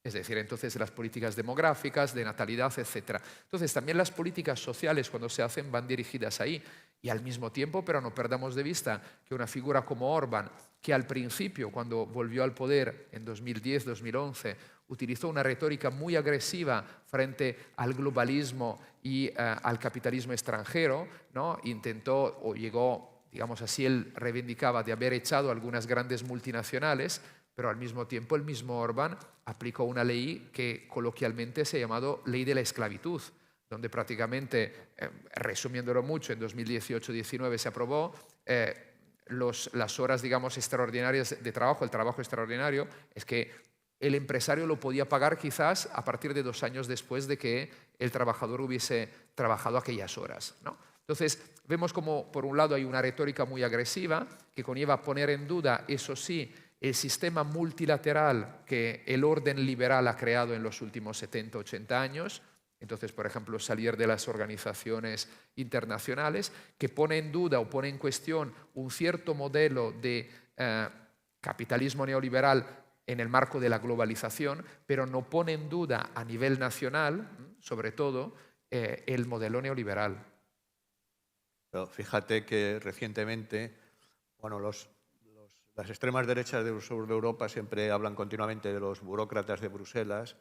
Es decir, entonces las políticas demográficas, de natalidad, etc. Entonces también las políticas sociales cuando se hacen van dirigidas ahí. Y al mismo tiempo, pero no perdamos de vista que una figura como Orbán, que al principio, cuando volvió al poder en 2010-2011, utilizó una retórica muy agresiva frente al globalismo y al capitalismo extranjero, ¿no?, intentó o llegó, digamos así, él reivindicaba de haber echado algunas grandes multinacionales, pero al mismo tiempo el mismo Orbán aplicó una ley que coloquialmente se ha llamado Ley de la Esclavitud, donde prácticamente, resumiéndolo mucho, en 2018-19 se aprobó las horas, digamos, extraordinarias de trabajo, el trabajo extraordinario, es que el empresario lo podía pagar quizás a partir de 2 años después de que el trabajador hubiese trabajado aquellas horas, ¿no? Entonces, vemos como, por un lado, hay una retórica muy agresiva que conlleva poner en duda, eso sí, el sistema multilateral que el orden liberal ha creado en los últimos 70-80 años. Entonces, por ejemplo, salir de las organizaciones internacionales, que pone en duda o pone en cuestión un cierto modelo de capitalismo neoliberal en el marco de la globalización, pero no pone en duda a nivel nacional, sobre todo, el modelo neoliberal. Pero fíjate que recientemente, bueno, las extremas derechas del sur de Europa siempre hablan continuamente de los burócratas de Bruselas.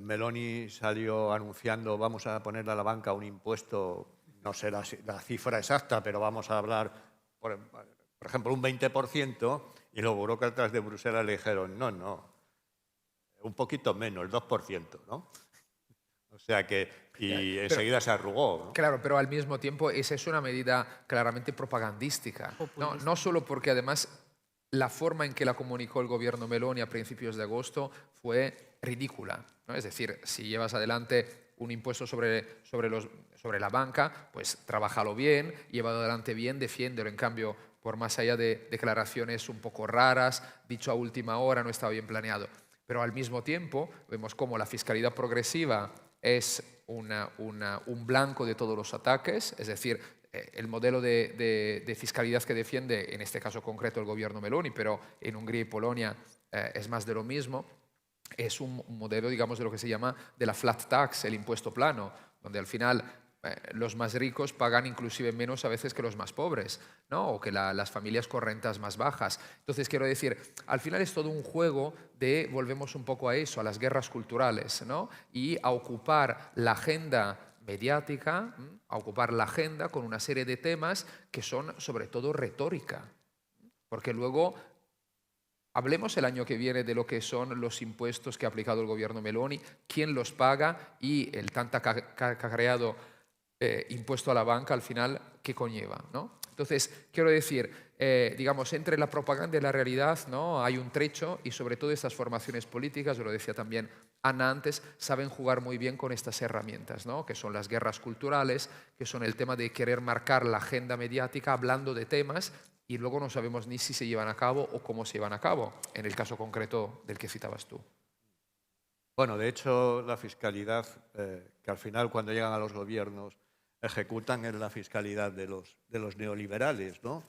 Meloni salió anunciando vamos a ponerle a la banca un impuesto, no sé la cifra exacta, pero vamos a hablar, por ejemplo, un 20%, y los burócratas de Bruselas le dijeron no, un poquito menos, el 2%, ¿no? O sea que, y enseguida se arrugó, ¿no? Claro, pero al mismo tiempo esa es una medida claramente propagandística. No solo porque además la forma en que la comunicó el gobierno Meloni a principios de agosto fue ridícula, ¿no? Es decir, si llevas adelante un impuesto sobre la banca, pues trabájalo bien, llévalo adelante bien, defiéndelo. En cambio, por más allá de declaraciones un poco raras, dicho a última hora, no estaba bien planeado. Pero al mismo tiempo vemos cómo la fiscalidad progresiva es un blanco de todos los ataques, es decir, el modelo de fiscalidad que defiende, en este caso concreto, el gobierno Meloni, pero en Hungría y Polonia es más de lo mismo, es un modelo, digamos, de lo que se llama de la flat tax, el impuesto plano, donde al final los más ricos pagan inclusive menos a veces que los más pobres, ¿no? O que las familias con rentas más bajas. Entonces, quiero decir, al final es todo un juego de, volvemos un poco a eso, a las guerras culturales, ¿no? Y a ocupar la agenda mediática, a ocupar la agenda con una serie de temas que son sobre todo retórica. Porque luego, hablemos el año que viene de lo que son los impuestos que ha aplicado el gobierno Meloni, quién los paga y el tan cacareado impuesto a la banca al final, ¿qué conlleva, ¿no? Entonces, quiero decir, digamos, entre la propaganda y la realidad, ¿no?, hay un trecho, y sobre todo estas formaciones políticas, lo decía también Ana antes, saben jugar muy bien con estas herramientas, ¿no? Que son las guerras culturales, que son el tema de querer marcar la agenda mediática hablando de temas y luego no sabemos ni si se llevan a cabo o cómo se llevan a cabo, en el caso concreto del que citabas tú. Bueno, de hecho, la fiscalidad, que al final cuando llegan a los gobiernos ejecutan, es la fiscalidad de los neoliberales, ¿no?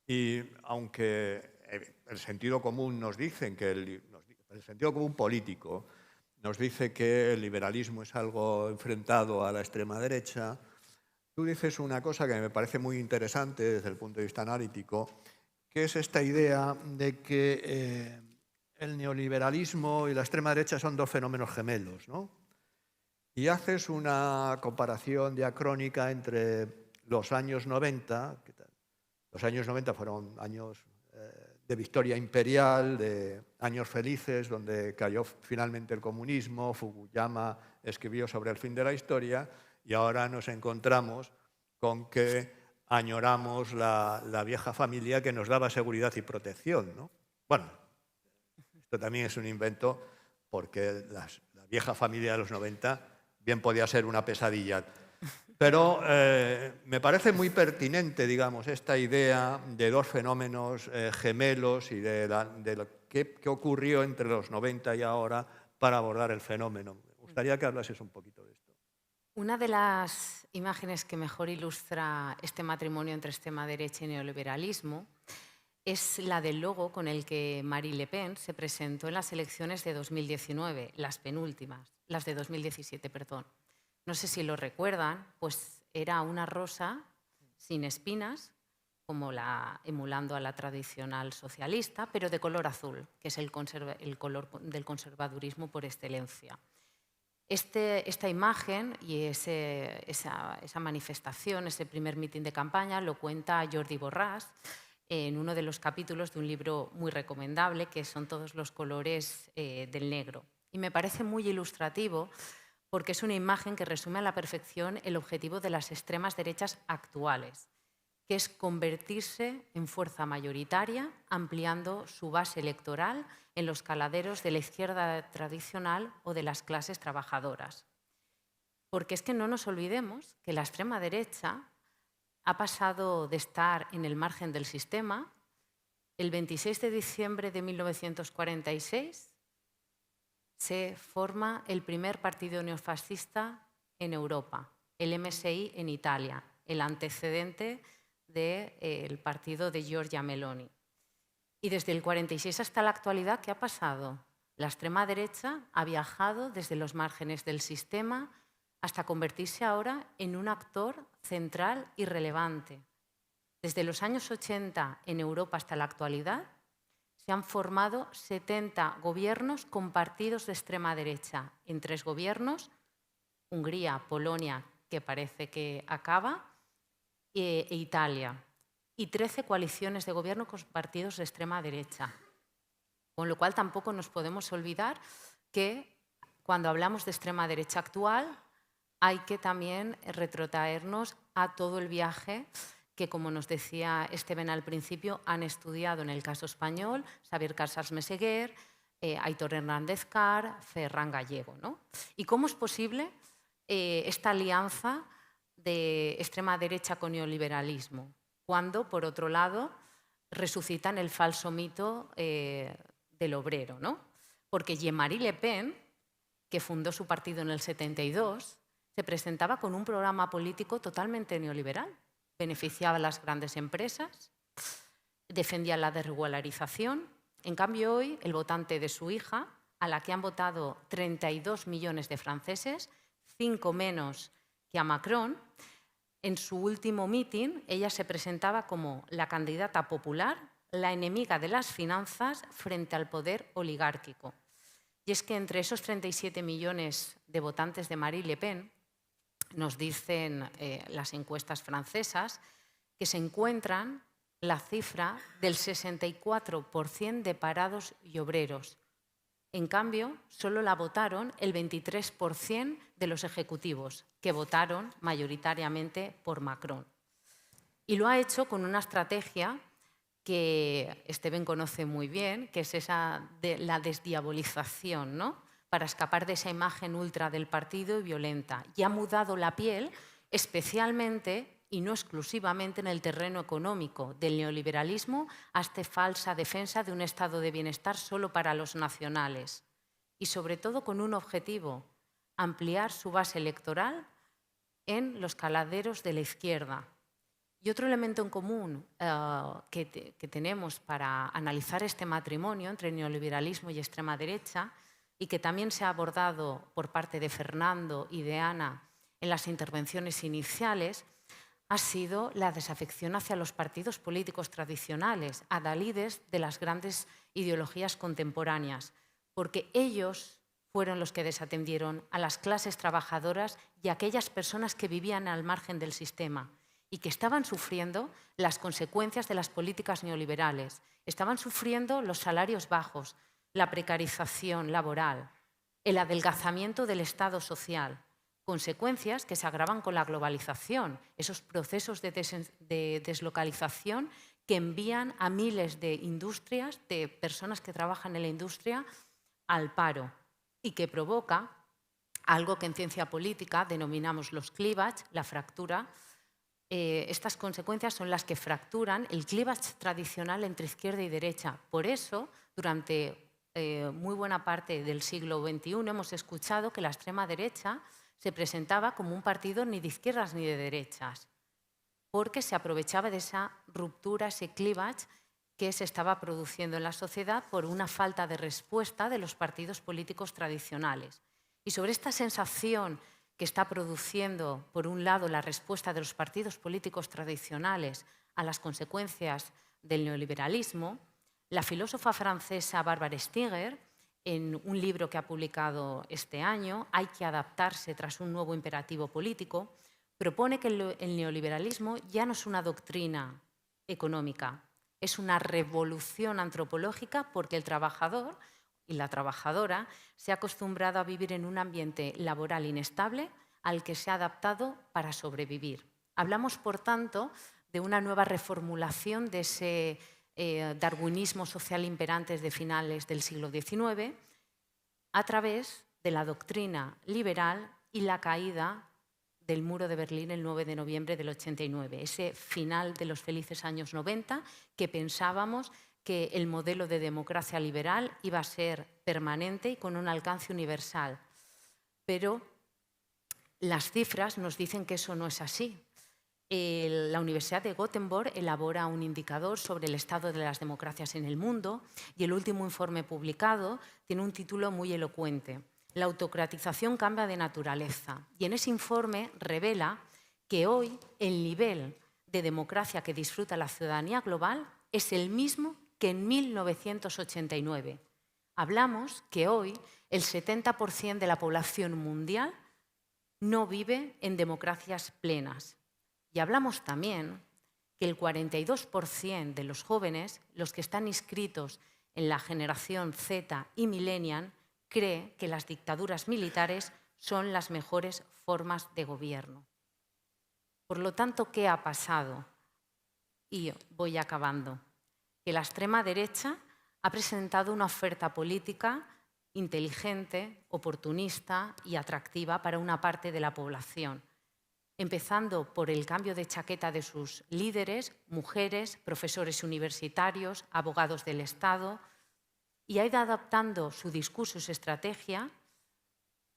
Y aunque el sentido común nos dice que el sentido común político nos dice que el liberalismo es algo enfrentado a la extrema derecha, tú dices una cosa que me parece muy interesante desde el punto de vista analítico, que es esta idea de que el neoliberalismo y la extrema derecha son dos fenómenos gemelos, ¿no? Y haces una comparación diacrónica entre los años 90, los años 90 fueron años de victoria imperial, de años felices, donde cayó finalmente el comunismo, Fukuyama escribió sobre el fin de la historia, y ahora nos encontramos con que añoramos la vieja familia que nos daba seguridad y protección, ¿no? Bueno, esto también es un invento porque la vieja familia de los 90 bien podía ser una pesadilla. Pero me parece muy pertinente, digamos, esta idea de dos fenómenos gemelos y de lo que ocurrió entre los 90 y ahora para abordar el fenómeno. Me gustaría que hablases un poquito de esto. Una de las imágenes que mejor ilustra este matrimonio entre extrema derecha y neoliberalismo es la del logo con el que Marine Le Pen se presentó en las elecciones de 2019, las penúltimas, las de 2017, perdón. No sé si lo recuerdan, pues era una rosa sin espinas, emulando a la tradicional socialista, pero de color azul, que es el color del conservadurismo por excelencia. Esta imagen y esa manifestación, ese primer mitin de campaña, lo cuenta Jordi Borràs en uno de los capítulos de un libro muy recomendable, que son Todos los colores del negro. Y me parece muy ilustrativo porque es una imagen que resume a la perfección el objetivo de las extremas derechas actuales, que es convertirse en fuerza mayoritaria, ampliando su base electoral en los caladeros de la izquierda tradicional o de las clases trabajadoras. Porque es que no nos olvidemos que la extrema derecha ha pasado de estar en el margen del sistema. El 26 de diciembre de 1946 se forma el primer partido neofascista en Europa, el MSI en Italia, el antecedente del partido de Giorgia Meloni. Y desde el 46 hasta la actualidad, ¿qué ha pasado? La extrema derecha ha viajado desde los márgenes del sistema hasta convertirse ahora en un actor central y relevante. Desde los años 80 en Europa hasta la actualidad, se han formado 70 gobiernos con partidos de extrema derecha. En 3 gobiernos, Hungría, Polonia, que parece que acaba, e Italia. Y 13 coaliciones de gobierno con partidos de extrema derecha. Con lo cual tampoco nos podemos olvidar que cuando hablamos de extrema derecha actual hay que también retrotraernos a todo el viaje que, como nos decía Esteban al principio, han estudiado en el caso español Xavier Casas Meseguer, Aitor Hernández Carr, Ferran Gallego, ¿no? ¿Y cómo es posible esta alianza de extrema derecha con neoliberalismo? Cuando, por otro lado, resucitan el falso mito del obrero, ¿no? Porque Jean-Marie Le Pen, que fundó su partido en el 72, se presentaba con un programa político totalmente neoliberal. Beneficiaba a las grandes empresas, defendía la desregularización. En cambio, hoy, el votante de su hija, a la que han votado 32 millones de franceses, 5 menos que a Macron, en su último mitin, ella se presentaba como la candidata popular, la enemiga de las finanzas frente al poder oligárquico. Y es que entre esos 37 millones de votantes de Marine Le Pen, nos dicen las encuestas francesas, que se encuentran la cifra del 64% de parados y obreros. En cambio, solo la votaron el 23% de los ejecutivos, que votaron mayoritariamente por Macron. Y lo ha hecho con una estrategia que Esteban conoce muy bien, que es esa de la desdiabolización, ¿no? para escapar de esa imagen ultra del partido y violenta, y ha mudado la piel especialmente y no exclusivamente en el terreno económico, del neoliberalismo hasta falsa defensa de un estado de bienestar solo para los nacionales. Y sobre todo con un objetivo: ampliar su base electoral en los caladeros de la izquierda. Y otro elemento en común que tenemos para analizar este matrimonio entre neoliberalismo y extrema derecha, y que también se ha abordado por parte de Fernando y de Ana en las intervenciones iniciales, ha sido la desafección hacia los partidos políticos tradicionales, adalides de las grandes ideologías contemporáneas, porque ellos fueron los que desatendieron a las clases trabajadoras y a aquellas personas que vivían al margen del sistema y que estaban sufriendo las consecuencias de las políticas neoliberales, estaban sufriendo los salarios bajos, la precarización laboral, el adelgazamiento del Estado social, consecuencias que se agravan con la globalización, esos procesos de deslocalización que envían a miles de industrias, de personas que trabajan en la industria, al paro y que provoca algo que en ciencia política denominamos los cleavage, la fractura. Estas consecuencias son las que fracturan el cleavage tradicional entre izquierda y derecha. Por eso, durante muy buena parte del siglo XXI hemos escuchado que la extrema derecha se presentaba como un partido ni de izquierdas ni de derechas, porque se aprovechaba de esa ruptura, ese cleavage que se estaba produciendo en la sociedad por una falta de respuesta de los partidos políticos tradicionales. Y sobre esta sensación que está produciendo, por un lado, la respuesta de los partidos políticos tradicionales a las consecuencias del neoliberalismo, la filósofa francesa Barbara Stinger, en un libro que ha publicado este año, Hay que adaptarse tras un nuevo imperativo político, propone que el neoliberalismo ya no es una doctrina económica, es una revolución antropológica, porque el trabajador y la trabajadora se ha acostumbrado a vivir en un ambiente laboral inestable al que se ha adaptado para sobrevivir. Hablamos, por tanto, de una nueva reformulación de ese darwinismo social imperante de finales del siglo XIX a través de la doctrina liberal y la caída del muro de Berlín el 9 de noviembre del 89, ese final de los felices años 90 que pensábamos que el modelo de democracia liberal iba a ser permanente y con un alcance universal. Pero las cifras nos dicen que eso no es así. La Universidad de Göteborg elabora un indicador sobre el estado de las democracias en el mundo y el último informe publicado tiene un título muy elocuente: La autocratización cambia de naturaleza. Y en ese informe revela que hoy el nivel de democracia que disfruta la ciudadanía global es el mismo que en 1989. Hablamos que hoy el 70% de la población mundial no vive en democracias plenas. Y hablamos también que el 42% de los jóvenes, los que están inscritos en la generación Z y Millennial, cree que las dictaduras militares son las mejores formas de gobierno. Por lo tanto, ¿qué ha pasado? Y voy acabando. Que la extrema derecha ha presentado una oferta política inteligente, oportunista y atractiva para una parte de la población, empezando por el cambio de chaqueta de sus líderes, mujeres, profesores universitarios, abogados del Estado, y ha ido adaptando su discurso y su estrategia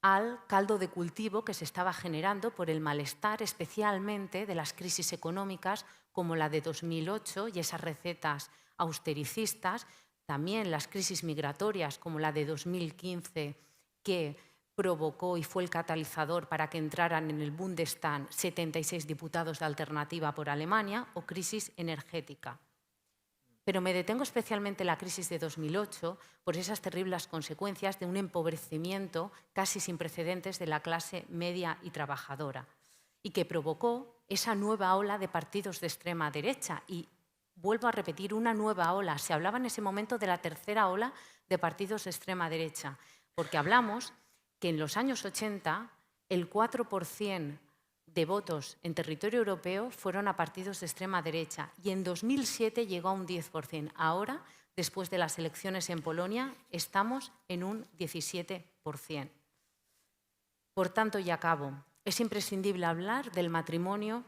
al caldo de cultivo que se estaba generando por el malestar, especialmente de las crisis económicas como la de 2008 y esas recetas austericistas, también las crisis migratorias como la de 2015, que provocó y fue el catalizador para que entraran en el Bundestag 76 diputados de alternativa por Alemania, o crisis energética. Pero me detengo especialmente en la crisis de 2008 por esas terribles consecuencias de un empobrecimiento casi sin precedentes de la clase media y trabajadora, y que provocó esa nueva ola de partidos de extrema derecha. Y vuelvo a repetir, una nueva ola. Se hablaba en ese momento de la tercera ola de partidos de extrema derecha, porque hablamos que en los años 80 el 4% de votos en territorio europeo fueron a partidos de extrema derecha y en 2007 llegó a un 10%. Ahora, después de las elecciones en Polonia, estamos en un 17%. Por tanto, y acabo, es imprescindible hablar del matrimonio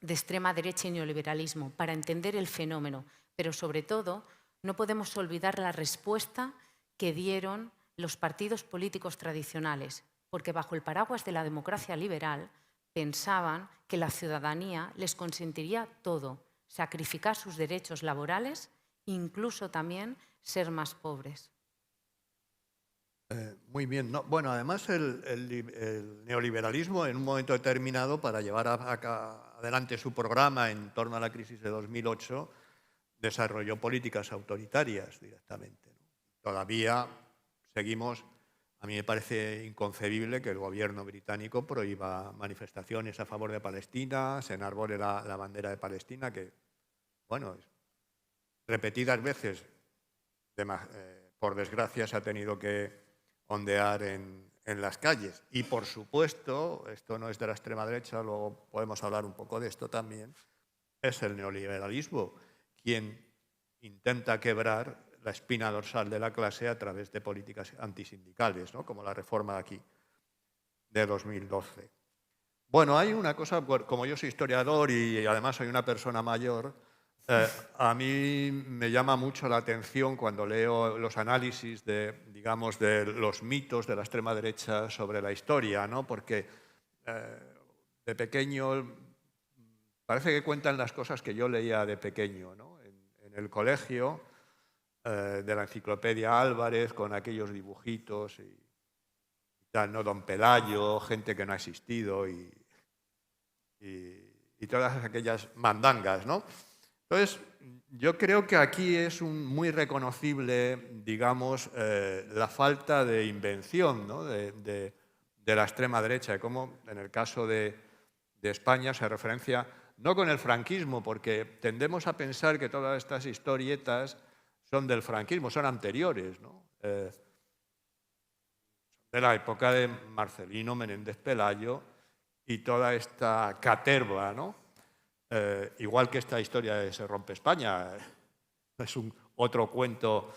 de extrema derecha y neoliberalismo para entender el fenómeno, pero sobre todo no podemos olvidar la respuesta que dieron los partidos políticos tradicionales, porque bajo el paraguas de la democracia liberal pensaban que la ciudadanía les consentiría todo, sacrificar sus derechos laborales, incluso también ser más pobres. Muy bien. No, bueno, además el neoliberalismo en un momento determinado, para llevar adelante su programa en torno a la crisis de 2008, desarrolló políticas autoritarias directamente, ¿no? Todavía seguimos, a mí me parece inconcebible que el gobierno británico prohíba manifestaciones a favor de Palestina, se enarbole la bandera de Palestina, que, bueno, repetidas veces, por desgracia, se ha tenido que ondear en las calles. Y, por supuesto, esto no es de la extrema derecha, luego podemos hablar un poco de esto también, es el neoliberalismo quien intenta quebrar la espina dorsal de la clase a través de políticas antisindicales, ¿no? Como la reforma de aquí, de 2012. Bueno, hay una cosa, como yo soy historiador y además soy una persona mayor, a mí me llama mucho la atención cuando leo los análisis digamos, de los mitos de la extrema derecha sobre la historia, ¿no? Porque de pequeño parece que cuentan las cosas que yo leía de pequeño, ¿no? En el colegio, de la enciclopedia Álvarez, con aquellos dibujitos y tal, ¿no? Don Pelayo, gente que no ha existido y todas aquellas mandangas, ¿no? Entonces, yo creo que aquí es muy reconocible, digamos, la falta de invención, ¿no? de la extrema derecha, de cómo en el caso de España se referencia, no con el franquismo, porque tendemos a pensar que todas estas historietas son del franquismo, son anteriores, ¿no? De la época de Marcelino Menéndez Pelayo y toda esta caterva, ¿no? Igual que esta historia de Se rompe España, es otro cuento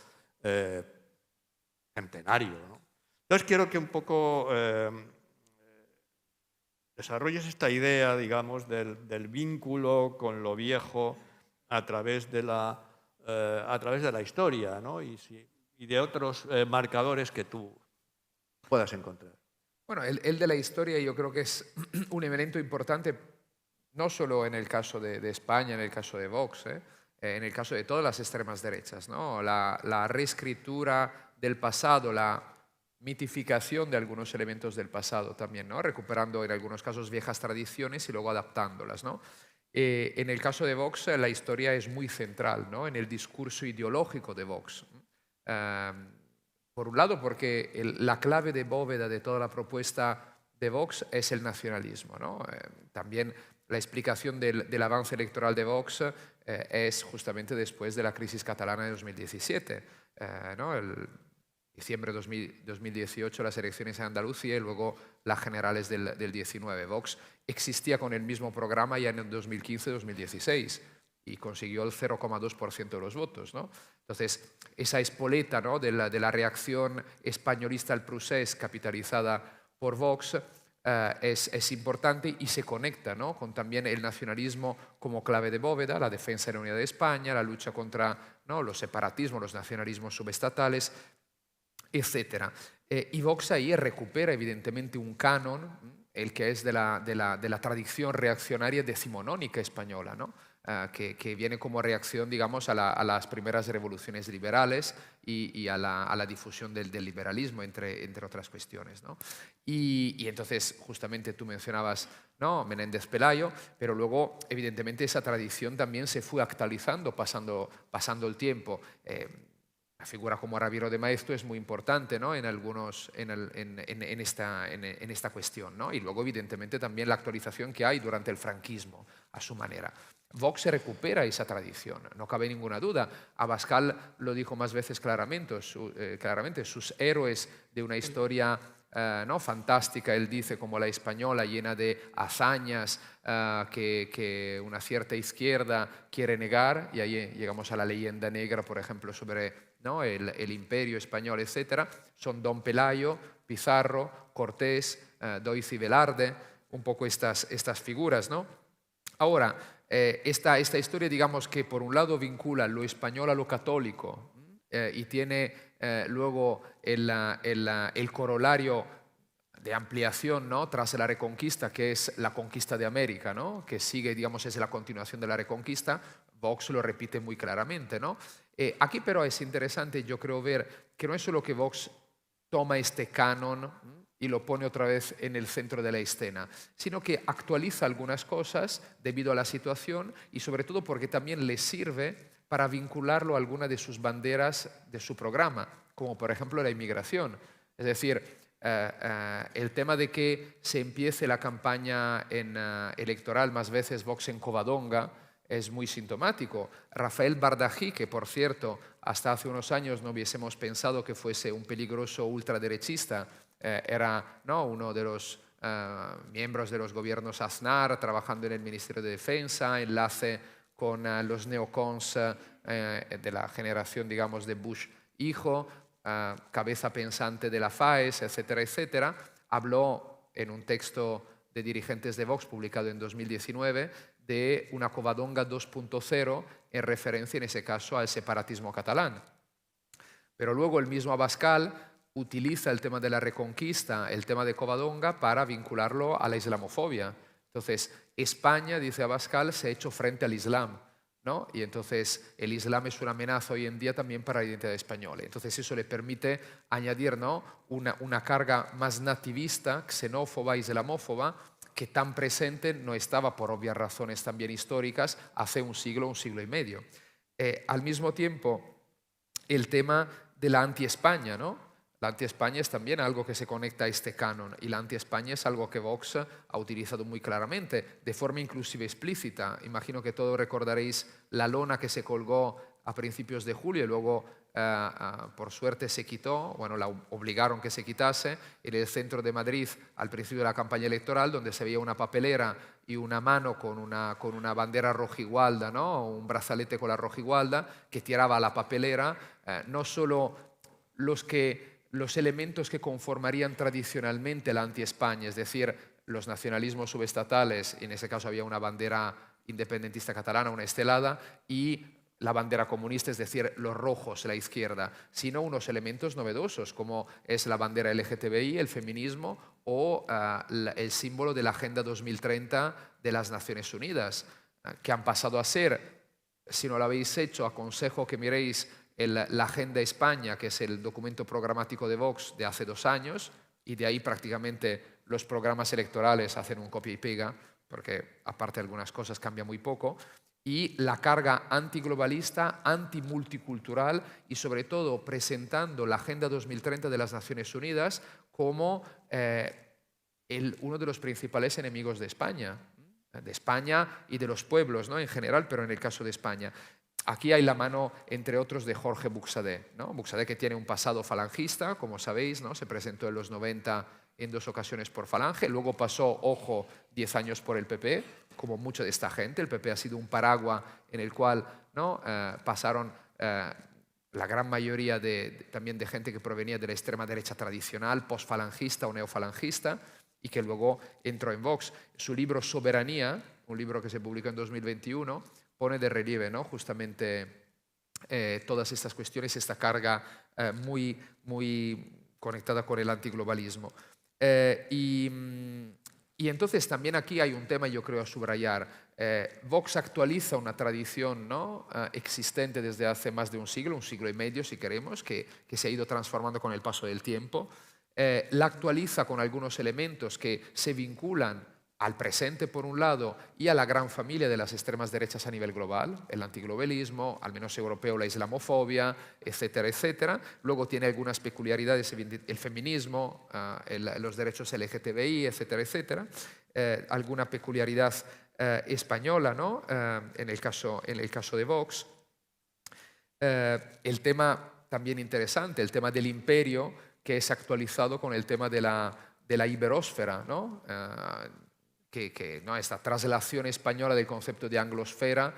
centenario, ¿no? Entonces quiero que un poco desarrolles esta idea, digamos, del vínculo con lo viejo a través de la historia, ¿no? y de otros marcadores que tú puedas encontrar. Bueno, el de la historia yo creo que es un elemento importante no solo en el caso de España, en el caso de Vox, en el caso de todas las extremas derechas, ¿no? La reescritura del pasado, la mitificación de algunos elementos del pasado también, ¿no? Recuperando en algunos casos viejas tradiciones y luego adaptándolas, ¿no? En el caso de Vox la historia es muy central, ¿no? En el discurso ideológico de Vox. Por un lado porque la clave de bóveda de toda la propuesta de Vox es el nacionalismo, ¿no? También la explicación del avance electoral de Vox es justamente después de la crisis catalana de 2017, ¿no? El diciembre de 2018 las elecciones en Andalucía y luego las generales del 19. Vox existía con el mismo programa ya en el 2015-2016 y consiguió el 0,2% de los votos, ¿no? Entonces, esa espoleta, ¿no? de la reacción españolista al procés capitalizada por Vox es importante y se conecta, ¿no? Con también el nacionalismo como clave de bóveda, la defensa de la unidad de España, la lucha contra, ¿no? los separatismos, los nacionalismos subestatales, etc. Y Vox ahí recupera evidentemente un canon, el que es de la tradición reaccionaria decimonónica española, ¿no? Que viene como reacción, digamos, a las primeras revoluciones liberales y a la difusión del liberalismo, entre otras cuestiones, ¿no? Y entonces, justamente tú mencionabas, ¿no? Menéndez Pelayo, pero luego, evidentemente, esa tradición también se fue actualizando pasando el tiempo. La figura como Ramiro de Maeztu es muy importante, ¿no? en esta cuestión, ¿no? Y luego, evidentemente, también la actualización que hay durante el franquismo, a su manera. Vox se recupera esa tradición, no cabe ninguna duda. Abascal lo dijo más veces claramente, sus héroes de una historia ¿no? fantástica, él dice, como la española, llena de hazañas que una cierta izquierda quiere negar, y ahí llegamos a la leyenda negra, por ejemplo, sobre, ¿no? el imperio español, etc. Son Don Pelayo, Pizarro, Cortés, Doiz y Velarde, un poco estas figuras, ¿no? Ahora, esta historia, digamos que por un lado vincula lo español a lo católico y tiene luego el corolario de ampliación, ¿no? tras la Reconquista, que es la conquista de América, ¿no? que sigue, digamos, es la continuación de la Reconquista. Vox lo repite muy claramente, ¿no? Aquí pero es interesante, yo creo, ver que no es solo que Vox toma este canon y lo pone otra vez en el centro de la escena, sino que actualiza algunas cosas debido a la situación y sobre todo porque también le sirve para vincularlo a alguna de sus banderas de su programa, como por ejemplo la inmigración. Es decir, el tema de que se empiece la campaña electoral más veces Vox en Covadonga es muy sintomático. Rafael Bardají, que por cierto hasta hace unos años no hubiésemos pensado que fuese un peligroso ultraderechista, era, ¿no? uno de los miembros de los gobiernos Aznar, trabajando en el Ministerio de Defensa, enlace con los neocons de la generación, digamos, de Bush hijo, cabeza pensante de la FAES, etcétera, etcétera. Habló en un texto de dirigentes de Vox publicado en 2019 de una Covadonga 2.0 en referencia en ese caso al separatismo catalán. Pero luego el mismo Abascal utiliza el tema de la Reconquista, el tema de Covadonga, para vincularlo a la islamofobia. Entonces, España, dice Abascal, se ha hecho frente al Islam, ¿no? Y entonces el Islam es una amenaza hoy en día también para la identidad española. Entonces eso le permite añadir, ¿no? una carga más nativista, xenófoba, islamófoba, que tan presente no estaba por obvias razones también históricas hace un siglo y medio. Al mismo tiempo, el tema de la anti-España, ¿no? La anti-España es también algo que se conecta a este canon y la anti-España es algo que Vox ha utilizado muy claramente, de forma inclusive explícita. Imagino que todos recordaréis la lona que se colgó a principios de julio y luego, por suerte, se quitó, bueno, la obligaron que se quitase, en el centro de Madrid al principio de la campaña electoral, donde se veía una papelera y una mano con una bandera rojigualda, ¿no? Un brazalete con la rojigualda que tiraba a la papelera, no solo los elementos que conformarían tradicionalmente la anti-España, es decir, los nacionalismos subestatales, en ese caso había una bandera independentista catalana, una estelada, y la bandera comunista, es decir, los rojos, la izquierda, sino unos elementos novedosos, como es la bandera LGTBI, el feminismo o el símbolo de la Agenda 2030 de las Naciones Unidas, que han pasado a ser, si no lo habéis hecho, aconsejo que miréis la Agenda España, que es el documento programático de Vox de hace 2 años, y de ahí prácticamente los programas electorales hacen un copia y pega, porque aparte de algunas cosas cambia muy poco, y la carga antiglobalista, antimulticultural y sobre todo presentando la Agenda 2030 de las Naciones Unidas como uno de los principales enemigos de España y de los pueblos, ¿no? en general, pero en el caso de España. Aquí hay la mano, entre otros, de Jorge Buxadé, ¿no? Buxadé, que tiene un pasado falangista, como sabéis, ¿no? Se presentó en los 90 en 2 ocasiones por Falange, luego pasó, ojo, 10 años por el PP, como mucha de esta gente. El PP ha sido un paraguas en el cual, ¿no? Pasaron la gran mayoría también de gente que provenía de la extrema derecha tradicional, postfalangista o neofalangista, y que luego entró en Vox. Su libro Soberanía, un libro que se publicó en 2021, pone de relieve, ¿no? justamente todas estas cuestiones, esta carga muy, muy conectada con el antiglobalismo. Y entonces también aquí hay un tema, yo creo, a subrayar. Vox actualiza una tradición, ¿no? existente desde hace más de un siglo y medio, si queremos, que se ha ido transformando con el paso del tiempo. La actualiza con algunos elementos que se vinculan al presente por un lado y a la gran familia de las extremas derechas a nivel global, el antiglobalismo, al menos europeo, la islamofobia, etcétera, etcétera. Luego tiene algunas peculiaridades, el feminismo, los derechos LGTBI, etcétera, etcétera. Alguna peculiaridad española, ¿no? en el caso de Vox. El tema también interesante, el tema del imperio, que es actualizado con el tema de la iberósfera, ¿no? ¿no? Esta traslación española del concepto de anglosfera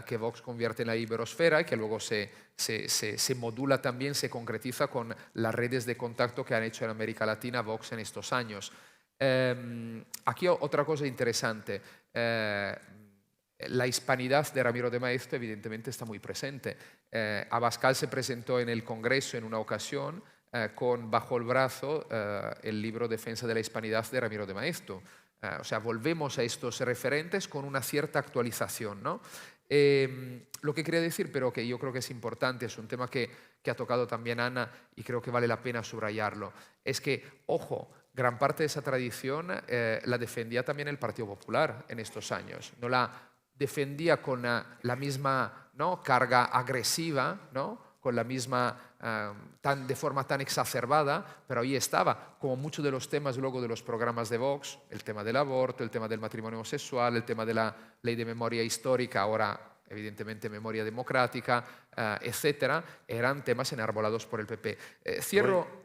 que Vox convierte en la iberosfera y que luego se modula también, se concretiza con las redes de contacto que han hecho en América Latina Vox en estos años. Aquí otra cosa interesante. La hispanidad de Ramiro de Maeztu evidentemente está muy presente. Abascal se presentó en el Congreso en una ocasión con bajo el brazo el libro Defensa de la Hispanidad de Ramiro de Maeztu. O sea, volvemos a estos referentes con una cierta actualización, ¿no? Lo que quería decir, pero que yo creo que es importante, es un tema que ha tocado también Ana y creo que vale la pena subrayarlo, es que, ojo, gran parte de esa tradición la defendía también el Partido Popular en estos años. No la defendía con la misma, ¿no?, carga agresiva, ¿no?, con la misma, de forma tan exacerbada, pero ahí estaba, como muchos de los temas luego de los programas de Vox, el tema del aborto, el tema del matrimonio homosexual, el tema de la ley de memoria histórica, ahora evidentemente memoria democrática, etcétera, eran temas enarbolados por el PP. Cierro...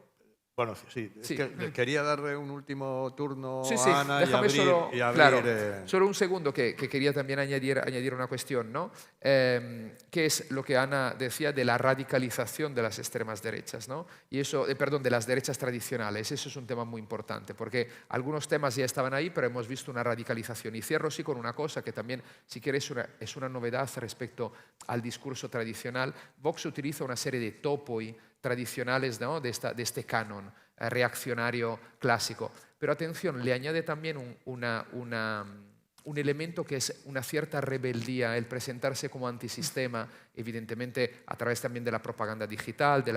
Bueno, sí, sí. Es que quería darle un último turno sí, a Ana déjame y abrir... Claro, solo un segundo que quería también añadir una cuestión, ¿no? Que es lo que Ana decía de la radicalización de las extremas derechas, ¿no? Y eso, perdón, de las derechas tradicionales. Eso es un tema muy importante, porque algunos temas ya estaban ahí, pero hemos visto una radicalización. Y cierro sí con una cosa que también, si quieres, es una novedad respecto al discurso tradicional. Vox utiliza una serie de topoi tradicionales, ¿no?, de este canon reaccionario clásico. Pero atención, le añade también un elemento que es una cierta rebeldía, el presentarse como antisistema, evidentemente a través también de la propaganda digital, de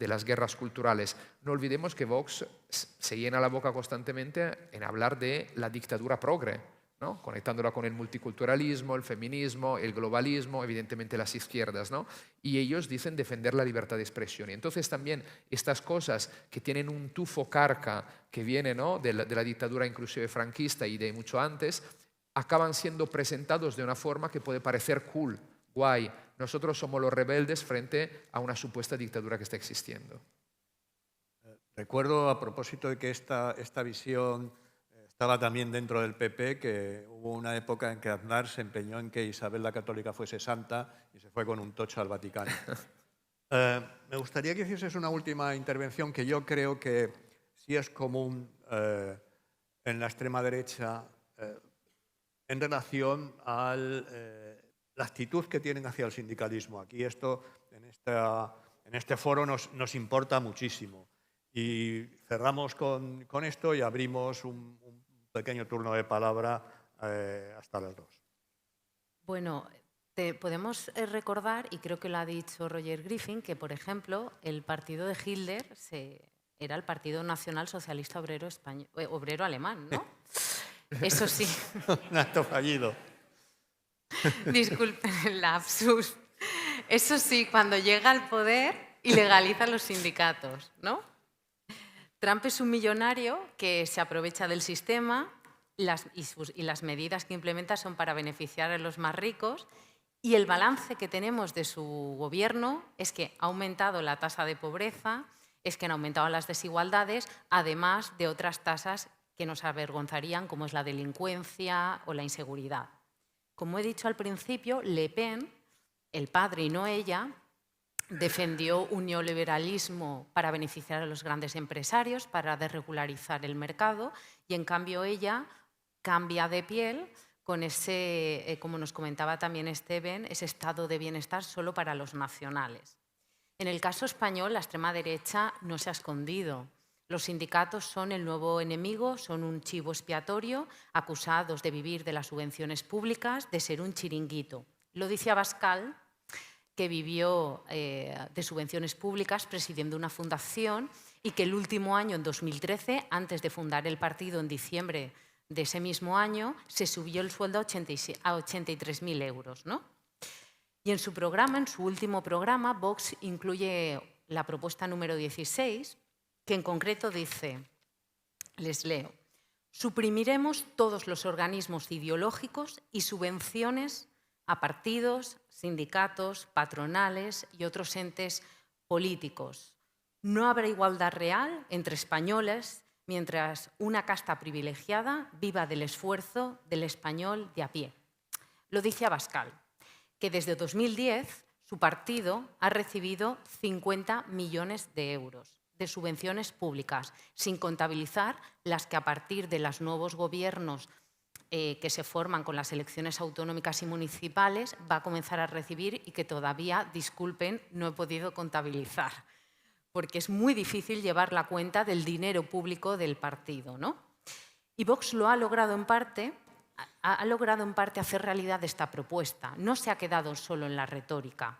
las guerras culturales. No olvidemos que Vox se llena la boca constantemente en hablar de la dictadura progre, ¿no?, conectándola con el multiculturalismo, el feminismo, el globalismo, evidentemente las izquierdas, ¿no? Y ellos dicen defender la libertad de expresión. Y entonces también estas cosas que tienen un tufo carca que viene, ¿no?, de la dictadura inclusive franquista y de mucho antes, acaban siendo presentados de una forma que puede parecer cool, guay. Nosotros somos los rebeldes frente a una supuesta dictadura que está existiendo. Recuerdo, a propósito de que esta visión estaba también dentro del PP, que hubo una época en que Aznar se empeñó en que Isabel la Católica fuese santa y se fue con un tocho al Vaticano. Me gustaría que hicieses una última intervención que yo creo que sí es común en la extrema derecha en relación a la actitud que tienen hacia el sindicalismo. Aquí esto, en este foro nos importa muchísimo. Y cerramos con esto y abrimos un pequeño turno de palabra hasta las 2. Bueno, podemos recordar, y creo que lo ha dicho Roger Griffin, que, por ejemplo, el partido de Hitler era el Partido Nacional Socialista Obrero Alemán, ¿no? Eso sí. Un acto fallido. Disculpen el lapsus. Eso sí, cuando llega al poder ilegaliza los sindicatos, ¿no? Trump es un millonario que se aprovecha del sistema y las medidas que implementa son para beneficiar a los más ricos, y el balance que tenemos de su gobierno es que ha aumentado la tasa de pobreza, es que han aumentado las desigualdades, además de otras tasas que nos avergonzarían, como es la delincuencia o la inseguridad. Como he dicho al principio, Le Pen, el padre y no ella, defendió un neoliberalismo para beneficiar a los grandes empresarios, para desregularizar el mercado, y en cambio ella cambia de piel con ese, como nos comentaba también Esteban, ese estado de bienestar solo para los nacionales. En el caso español, la extrema derecha no se ha escondido. Los sindicatos son el nuevo enemigo, son un chivo expiatorio, acusados de vivir de las subvenciones públicas, de ser un chiringuito. Lo dice Abascal, que vivió de subvenciones públicas presidiendo una fundación y que el último año, en 2013, antes de fundar el partido en diciembre de ese mismo año, se subió el sueldo a 83.000 euros, ¿no? Y en su programa, en su último programa, Vox incluye la propuesta número 16, que en concreto dice, les leo, suprimiremos todos los organismos ideológicos y subvenciones a partidos, sindicatos, patronales y otros entes políticos. No habrá igualdad real entre españoles mientras una casta privilegiada viva del esfuerzo del español de a pie. Lo dice Abascal, que desde 2010 su partido ha recibido 50 millones de euros de subvenciones públicas, sin contabilizar las que a partir de los nuevos gobiernos que se forman con las elecciones autonómicas y municipales va a comenzar a recibir y que todavía, disculpen, no he podido contabilizar, porque es muy difícil llevar la cuenta del dinero público del partido, ¿no? Y Vox lo ha logrado en parte hacer realidad esta propuesta. No se ha quedado solo en la retórica.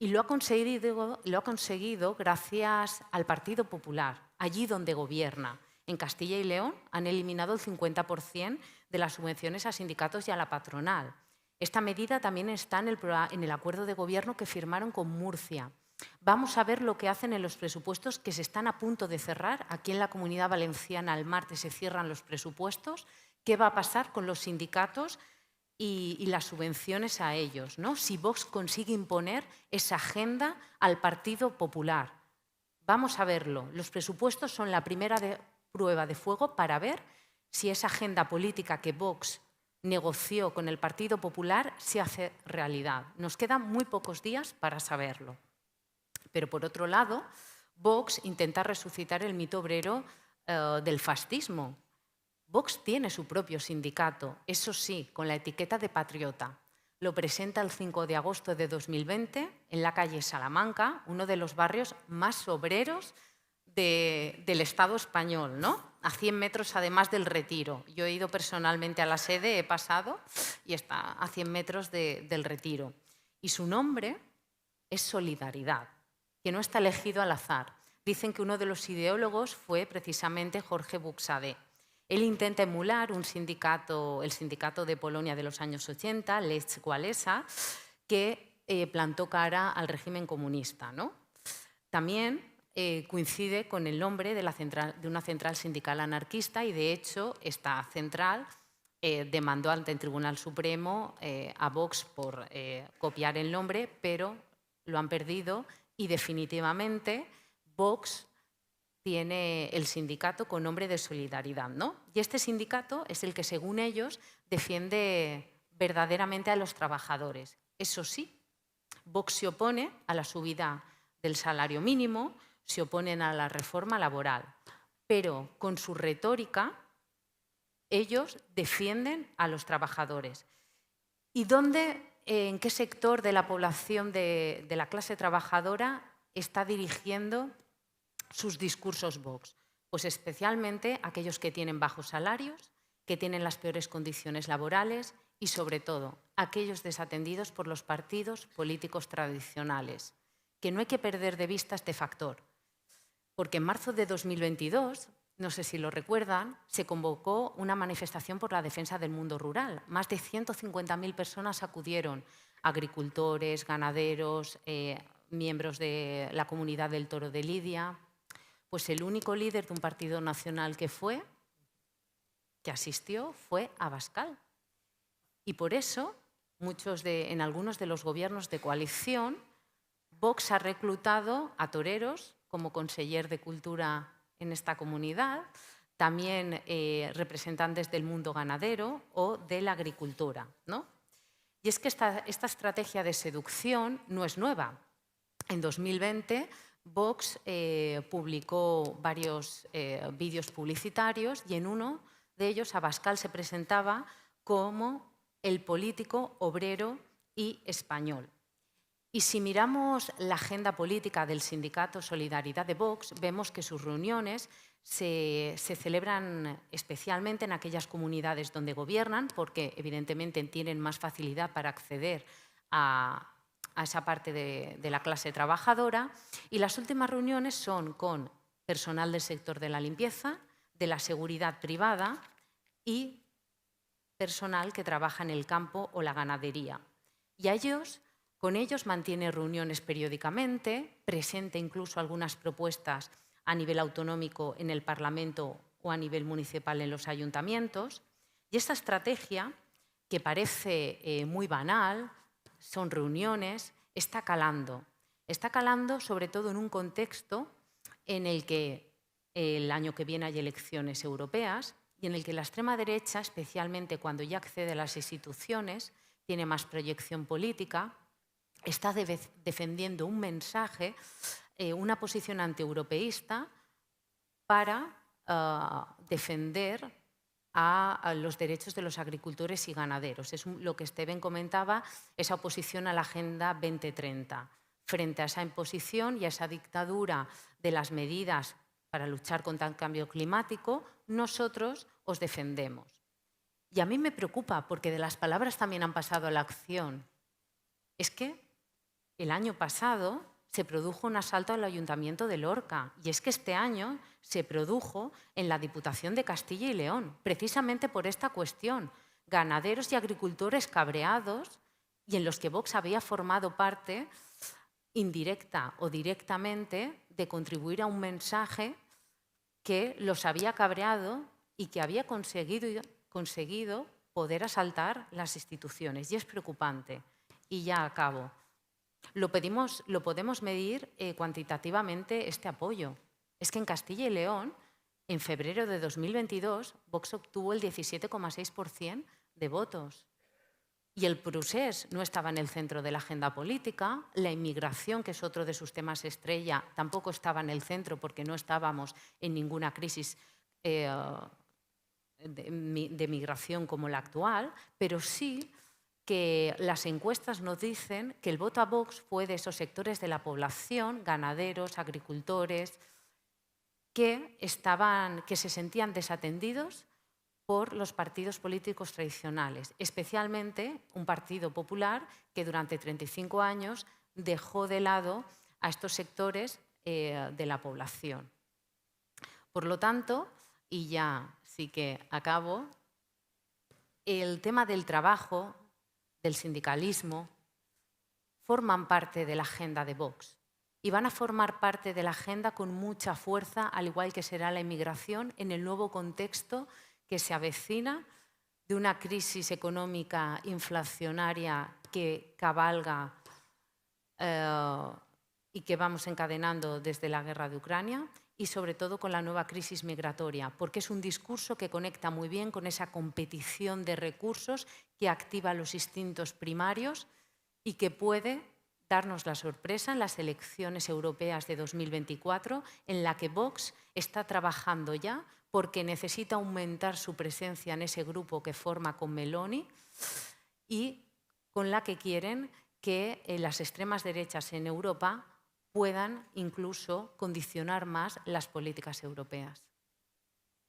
Y lo ha conseguido gracias al Partido Popular, allí donde gobierna. En Castilla y León han eliminado el 50% de las subvenciones a sindicatos y a la patronal. Esta medida también está en el acuerdo de gobierno que firmaron con Murcia. Vamos a ver lo que hacen en los presupuestos que se están a punto de cerrar. Aquí en la Comunidad Valenciana el martes se cierran los presupuestos. ¿Qué va a pasar con los sindicatos y las subvenciones a ellos, ¿no? Si Vox consigue imponer esa agenda al Partido Popular. Vamos a verlo. Los presupuestos son la primera prueba de fuego para ver si esa agenda política que Vox negoció con el Partido Popular se hace realidad. Nos quedan muy pocos días para saberlo. Pero, por otro lado, Vox intenta resucitar el mito obrero del fascismo. Vox tiene su propio sindicato, eso sí, con la etiqueta de patriota. Lo presenta el 5 de agosto de 2020 en la calle Salamanca, uno de los barrios más obreros del Estado español, ¿no? A 100 metros además del Retiro. Yo he ido personalmente a la sede, he pasado y está a 100 metros del Retiro. Y su nombre es Solidaridad, que no está elegido al azar. Dicen que uno de los ideólogos fue precisamente Jorge Buxadé. Él intenta emular el sindicato de Polonia de los años 80, Lech Walesa, que plantó cara al régimen comunista, ¿no? También coincide con el nombre de una central sindical anarquista y, de hecho, esta central demandó ante el Tribunal Supremo a Vox por copiar el nombre, pero lo han perdido y definitivamente Vox tiene el sindicato con nombre de Solidaridad, ¿no? Y este sindicato es el que, según ellos, defiende verdaderamente a los trabajadores. Eso sí, Vox se opone a la subida del salario mínimo, se oponen a la reforma laboral, pero con su retórica ellos defienden a los trabajadores. ¿Y en qué sector de la población de la clase trabajadora está dirigiendo sus discursos Vox? Pues especialmente aquellos que tienen bajos salarios, que tienen las peores condiciones laborales y, sobre todo, aquellos desatendidos por los partidos políticos tradicionales. Que no hay que perder de vista este factor, porque en marzo de 2022, no sé si lo recuerdan, se convocó una manifestación por la defensa del mundo rural. Más de 150.000 personas acudieron, agricultores, ganaderos, miembros de la comunidad del Toro de Lidia. Pues el único líder de un partido nacional que asistió fue Abascal. Y por eso, en algunos de los gobiernos de coalición, Vox ha reclutado a toreros como conseller de Cultura en esta comunidad, también representantes del mundo ganadero o de la agricultura, ¿no? Y es que esta estrategia de seducción no es nueva. En 2020, Vox publicó varios vídeos publicitarios y en uno de ellos Abascal se presentaba como el político obrero y español. Y si miramos la agenda política del sindicato Solidaridad de Vox, vemos que sus reuniones se celebran especialmente en aquellas comunidades donde gobiernan, porque evidentemente tienen más facilidad para acceder a esa parte de la clase trabajadora, y las últimas reuniones son con personal del sector de la limpieza, de la seguridad privada y personal que trabaja en el campo o la ganadería. Y con ellos mantiene reuniones periódicamente, presenta incluso algunas propuestas a nivel autonómico en el Parlamento o a nivel municipal en los ayuntamientos. Y esta estrategia, que parece muy banal, son reuniones, está calando sobre todo en un contexto en el que el año que viene hay elecciones europeas y en el que la extrema derecha, especialmente cuando ya accede a las instituciones, tiene más proyección política, está defendiendo un mensaje, una posición antieuropeísta para defender a los derechos de los agricultores y ganaderos. Es lo que Steven comentaba, esa oposición a la Agenda 2030. Frente a esa imposición y a esa dictadura de las medidas para luchar contra el cambio climático, nosotros os defendemos. Y a mí me preocupa, porque de las palabras también han pasado a la acción. Es que el año pasado se produjo un asalto al Ayuntamiento de Lorca y es que este año se produjo en la Diputación de Castilla y León, precisamente por esta cuestión. Ganaderos y agricultores cabreados y en los que Vox había formado parte, indirecta o directamente, de contribuir a un mensaje que los había cabreado y que había conseguido poder asaltar las instituciones. Y es preocupante. Y ya acabo. Lo podemos medir cuantitativamente este apoyo. Es que en Castilla y León, en febrero de 2022, Vox obtuvo el 17,6% de votos. Y el procés no estaba en el centro de la agenda política, la inmigración, que es otro de sus temas estrella, tampoco estaba en el centro porque no estábamos en ninguna crisis de migración como la actual, pero sí que las encuestas nos dicen que el voto a Vox fue de esos sectores de la población, ganaderos, agricultores, que se sentían desatendidos por los partidos políticos tradicionales, especialmente un Partido Popular que durante 35 años dejó de lado a estos sectores de la población. Por lo tanto, y ya sí que acabo, el tema del trabajo, del sindicalismo, forman parte de la agenda de Vox y van a formar parte de la agenda con mucha fuerza, al igual que será la inmigración en el nuevo contexto que se avecina de una crisis económica inflacionaria que cabalga y que vamos encadenando desde la guerra de Ucrania y sobre todo con la nueva crisis migratoria, porque es un discurso que conecta muy bien con esa competición de recursos que activa los instintos primarios y que puede darnos la sorpresa en las elecciones europeas de 2024, en la que Vox está trabajando ya porque necesita aumentar su presencia en ese grupo que forma con Meloni y con la que quieren que las extremas derechas en Europa puedan incluso condicionar más las políticas europeas.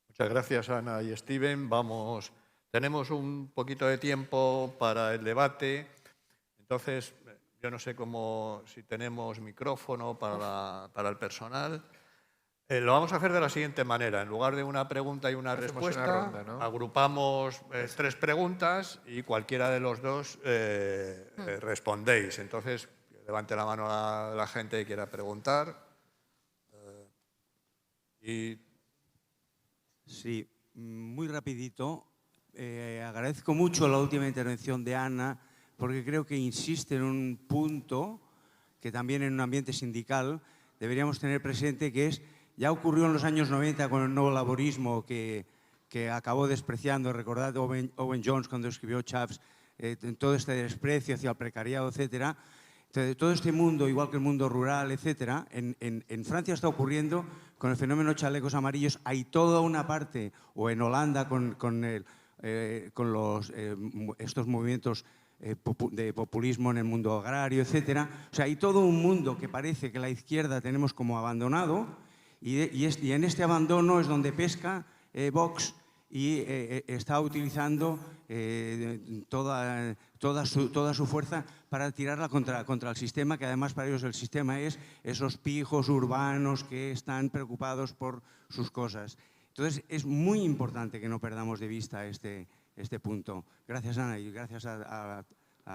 Muchas gracias, Ana y Steven. Tenemos un poquito de tiempo para el debate. Entonces, yo no sé si tenemos micrófono para el personal. Lo vamos a hacer de la siguiente manera. En lugar de una pregunta y una respuesta, ronda, ¿no? agrupamos 3 preguntas y cualquiera de los dos respondéis. Entonces, levante la mano a la gente que quiera preguntar. Sí, muy rapidito. Agradezco mucho la última intervención de Ana porque creo que insiste en un punto que también en un ambiente sindical deberíamos tener presente, que es, ya ocurrió en los años 90 con el nuevo laborismo que acabó despreciando, recordad Owen Jones cuando escribió Chaps, todo este desprecio hacia el precariado, etcétera. Entonces, todo este mundo, igual que el mundo rural, etcétera, en Francia está ocurriendo con el fenómeno chalecos amarillos. Hay toda una parte, o en Holanda con estos movimientos de populismo en el mundo agrario, etcétera. O sea, hay todo un mundo que parece que la izquierda tenemos como abandonado y en este abandono es donde pesca Vox y está utilizando toda su fuerza para tirarla contra el sistema, que además para ellos el sistema es esos pijos urbanos que están preocupados por sus cosas. Entonces, es muy importante que no perdamos de vista este punto. Gracias, Ana, y gracias a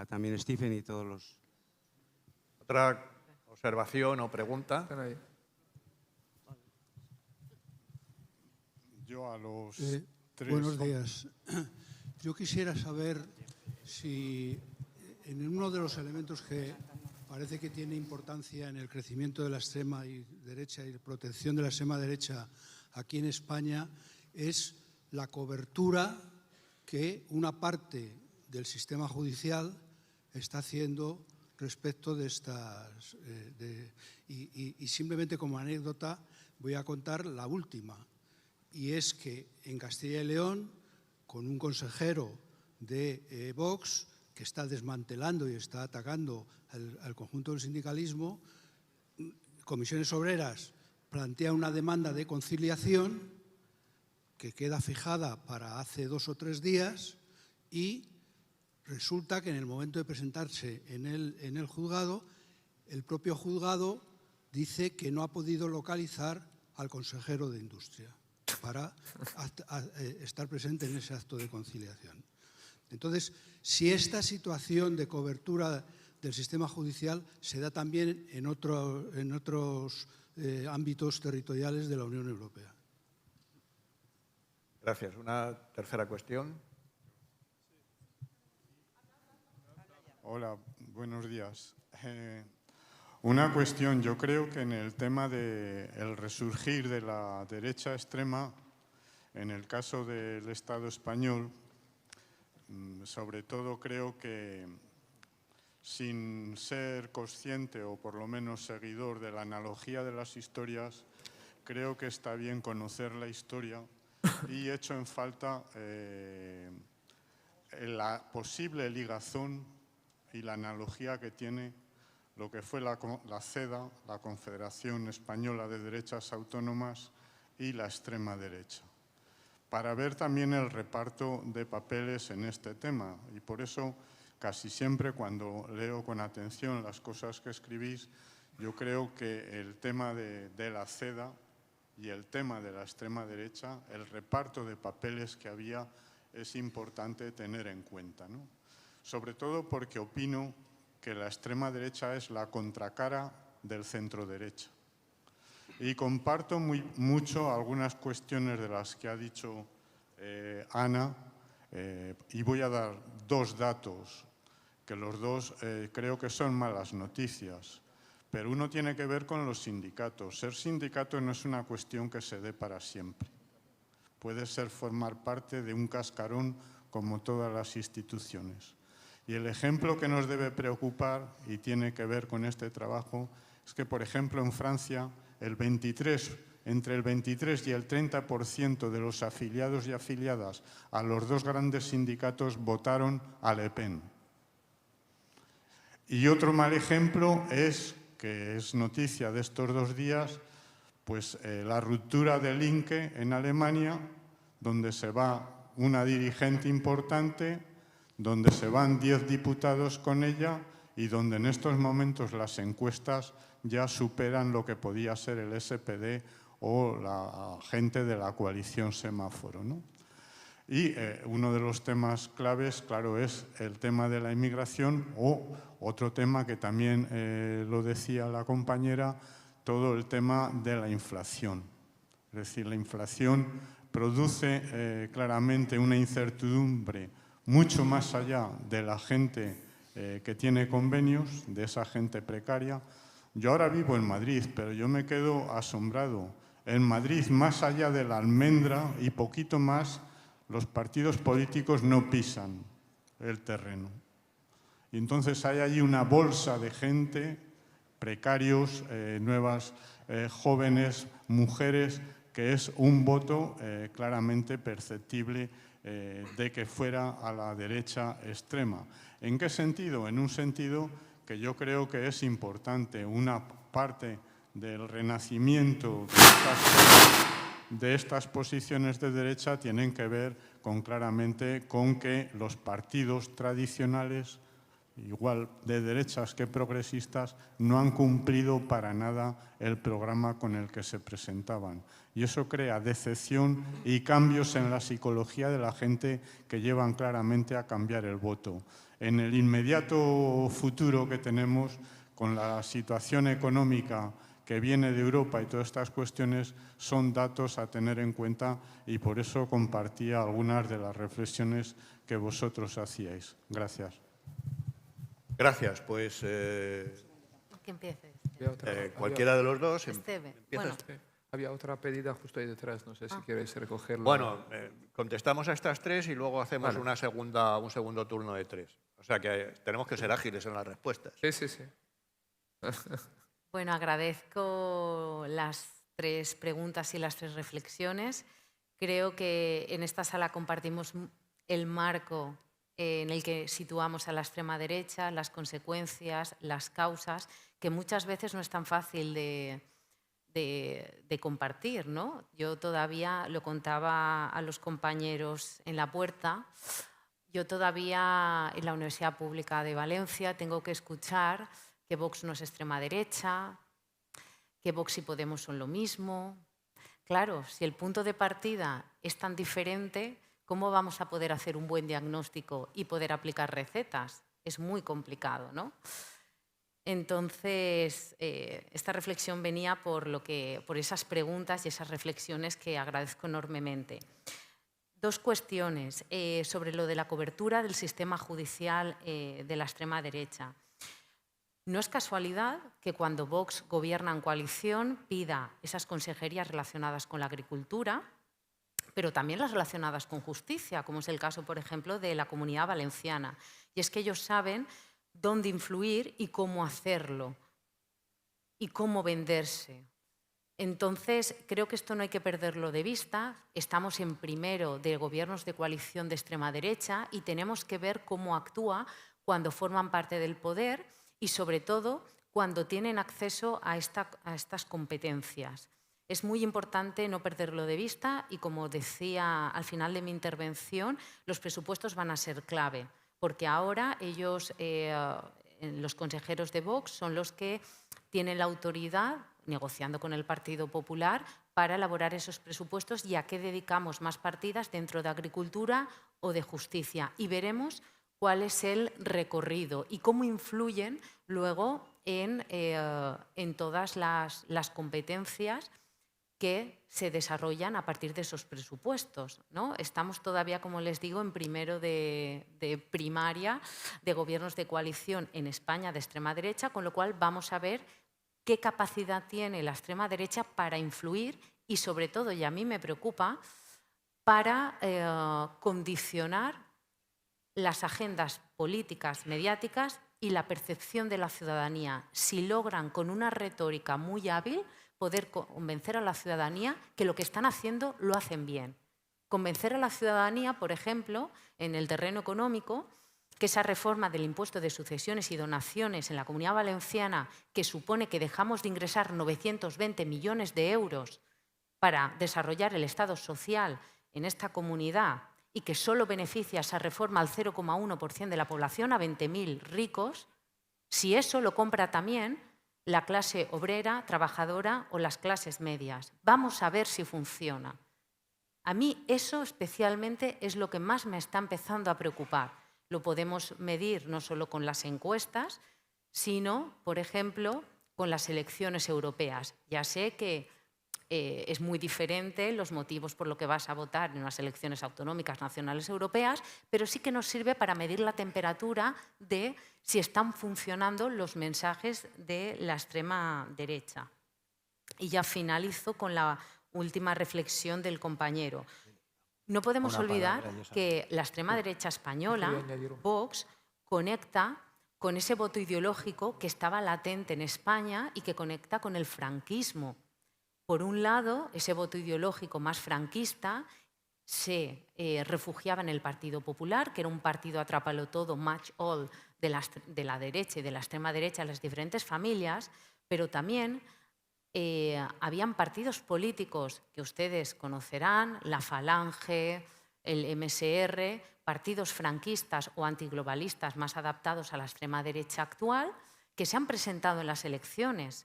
también Stephen y todos los... ¿Otra observación o pregunta? Están ahí. Yo a los tres... Buenos días. Yo quisiera saber si en uno de los elementos que parece que tiene importancia en el crecimiento de la extrema derecha y la protección de la extrema derecha aquí en España es la cobertura que una parte del sistema judicial está haciendo respecto de estas... y simplemente como anécdota voy a contar la última, y es que en Castilla y León, con un consejero de Vox que está desmantelando y está atacando al conjunto del sindicalismo, Comisiones Obreras plantea una demanda de conciliación que queda fijada para hace 2 o 3 días y resulta que en el momento de presentarse en el juzgado, el propio juzgado dice que no ha podido localizar al consejero de Industria para estar presente en ese acto de conciliación. Entonces, si esta situación de cobertura del sistema judicial se da también en otros ámbitos territoriales de la Unión Europea. Gracias. Una tercera cuestión. Hola, buenos días. Una cuestión, yo creo que en el tema del resurgir de la derecha extrema, en el caso del Estado español, sobre todo creo que sin ser consciente o por lo menos seguidor de la analogía de las historias, creo que está bien conocer la historia y echo en falta la posible ligazón y la analogía que tiene lo que fue la CEDA, la Confederación Española de Derechas Autónomas, y la extrema derecha, para ver también el reparto de papeles en este tema. Y por eso, casi siempre cuando leo con atención las cosas que escribís, yo creo que el tema de la CEDA y el tema de la extrema derecha, el reparto de papeles que había, es importante tener en cuenta, ¿no? Sobre todo porque opino que la extrema derecha es la contracara del centro derecha. Y comparto mucho algunas cuestiones de las que ha dicho Ana, y voy a dar 2 datos, que los 2 creo que son malas noticias, pero uno tiene que ver con los sindicatos. Ser sindicato no es una cuestión que se dé para siempre. Puede ser formar parte de un cascarón como todas las instituciones. Y el ejemplo que nos debe preocupar, y tiene que ver con este trabajo, es que, por ejemplo, en Francia, entre el 23 y el 30% de los afiliados y afiliadas a los 2 grandes sindicatos votaron a Le Pen. Y otro mal ejemplo es, que es noticia de estos 2 días, pues la ruptura de Linke en Alemania, donde se va una dirigente importante, donde se van 10 diputados con ella y donde en estos momentos las encuestas ya superan lo que podía ser el SPD o la gente de la coalición Semáforo, ¿no? Y uno de los temas claves, claro, es el tema de la inmigración, o otro tema que también lo decía la compañera, todo el tema de la inflación. Es decir, la inflación produce claramente una incertidumbre mucho más allá de la gente que tiene convenios, de esa gente precaria. Yo ahora vivo en Madrid, pero yo me quedo asombrado. En Madrid, más allá de la almendra y poquito más, los partidos políticos no pisan el terreno. Y entonces hay allí una bolsa de gente, precarios, nuevas, jóvenes, mujeres, que es un voto claramente perceptible de que fuera a la derecha extrema. ¿En qué sentido? En un sentido que yo creo que es importante. Una parte del renacimiento de estas posiciones de derecha tienen que ver claramente con que los partidos tradicionales, igual de derechas que progresistas, no han cumplido para nada el programa con el que se presentaban. Y eso crea decepción y cambios en la psicología de la gente que llevan claramente a cambiar el voto. En el inmediato futuro que tenemos, con la situación económica que viene de Europa y todas estas cuestiones, son datos a tener en cuenta, y por eso compartía algunas de las reflexiones que vosotros hacíais. Gracias. Gracias. Pues Que empiece. Había otra, Cualquiera de los dos. Esteve. Empieza Bueno, usted. había otra pedida justo ahí detrás, no sé si queréis recogerla. Bueno, contestamos a estas tres y luego hacemos Vale. un segundo turno de tres. O sea que tenemos que ser ágiles en las respuestas. Sí, sí, sí. bueno, agradezco las 3 preguntas y las 3 reflexiones. Creo que en esta sala compartimos el marco en el que situamos a la extrema derecha, las consecuencias, las causas, que muchas veces no es tan fácil de compartir, ¿no? Yo todavía, lo contaba a los compañeros en la puerta, yo todavía en la Universidad Pública de Valencia tengo que escuchar que Vox no es extrema derecha, que Vox y Podemos son lo mismo. Claro, si el punto de partida es tan diferente, ¿cómo vamos a poder hacer un buen diagnóstico y poder aplicar recetas? Es muy complicado, ¿no? Entonces, esta reflexión venía por esas preguntas y esas reflexiones que agradezco enormemente. 2 cuestiones sobre lo de la cobertura del sistema judicial de la extrema derecha. No es casualidad que cuando Vox gobierna en coalición pida esas consejerías relacionadas con la agricultura, pero también las relacionadas con justicia, como es el caso, por ejemplo, de la Comunidad Valenciana. Y es que ellos saben dónde influir y cómo hacerlo, y cómo venderse. Entonces, creo que esto no hay que perderlo de vista. Estamos en primero de gobiernos de coalición de extrema derecha y tenemos que ver cómo actúa cuando forman parte del poder y, sobre todo, cuando tienen acceso a estas competencias. Es muy importante no perderlo de vista y, como decía al final de mi intervención, los presupuestos van a ser clave, porque ahora ellos, los consejeros de Vox, son los que tienen la autoridad, negociando con el Partido Popular, para elaborar esos presupuestos y a qué dedicamos más partidas dentro de agricultura o de justicia. Y veremos cuál es el recorrido y cómo influyen luego en todas las competencias que se desarrollan a partir de esos presupuestos, ¿no? Estamos todavía, como les digo, en primero de primaria de gobiernos de coalición en España de extrema derecha, con lo cual vamos a ver qué capacidad tiene la extrema derecha para influir y, sobre todo, y a mí me preocupa, para condicionar las agendas políticas, mediáticas y la percepción de la ciudadanía. Si logran, con una retórica muy hábil, poder convencer a la ciudadanía que lo que están haciendo lo hacen bien. Convencer a la ciudadanía, por ejemplo, en el terreno económico, que esa reforma del impuesto de sucesiones y donaciones en la Comunidad Valenciana, que supone que dejamos de ingresar 920 millones de euros para desarrollar el Estado social en esta comunidad y que solo beneficia esa reforma al 0,1% de la población, a 20.000 ricos, si eso lo compra también la clase obrera, trabajadora o las clases medias. Vamos a ver si funciona. A mí eso especialmente es lo que más me está empezando a preocupar. Lo podemos medir no solo con las encuestas, sino, por ejemplo, con las elecciones europeas. Ya sé que es muy diferente los motivos por los que vas a votar en unas elecciones autonómicas, nacionales, europeas, pero sí que nos sirve para medir la temperatura de si están funcionando los mensajes de la extrema derecha. Y ya finalizo con la última reflexión del compañero. No podemos olvidar que la extrema derecha española, Vox, conecta con ese voto ideológico que estaba latente en España y que conecta con el franquismo. Por un lado, ese voto ideológico más franquista se refugiaba en el Partido Popular, que era un partido atrápalo todo, match all, de la derecha y de la extrema derecha, las diferentes familias, pero también habían partidos políticos que ustedes conocerán, la Falange, el MSR, partidos franquistas o antiglobalistas más adaptados a la extrema derecha actual, que se han presentado en las elecciones.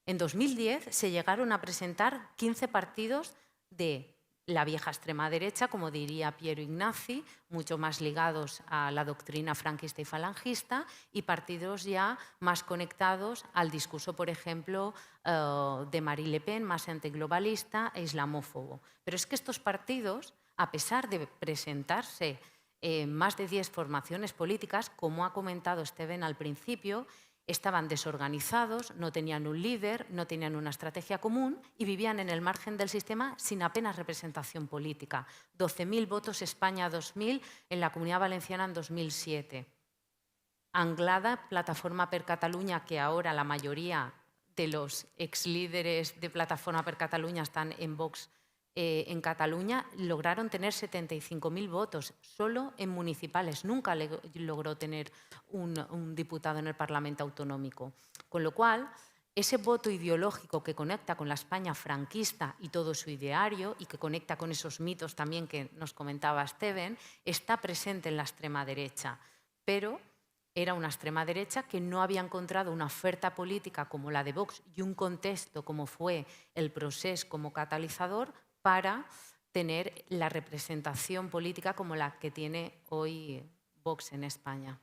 En 2010 se llegaron a presentar 15 partidos de la vieja extrema derecha, como diría Piero Ignazzi, mucho más ligados a la doctrina franquista y falangista, y partidos ya más conectados al discurso, por ejemplo, de Marine Le Pen, más antiglobalista e islamófobo. Pero es que estos partidos, a pesar de presentarse más de 10 formaciones políticas, como ha comentado Steven al principio, Estaban desorganizados, no tenían un líder, no tenían una estrategia común y vivían en el margen del sistema sin apenas representación política. 12.000 votos España 2000, en la Comunidad Valenciana en 2007. Anglada, Plataforma per Catalunya, que ahora la mayoría de los exlíderes de Plataforma per Catalunya están en Vox en Cataluña, lograron tener 75.000 votos solo en municipales. Nunca logró tener un diputado en el Parlamento Autonómico. Con lo cual, ese voto ideológico que conecta con la España franquista y todo su ideario y que conecta con esos mitos también que nos comentaba Steven, está presente en la extrema derecha. Pero era una extrema derecha que no había encontrado una oferta política como la de Vox y un contexto como fue el Procés como catalizador para tener la representación política como la que tiene hoy Vox en España.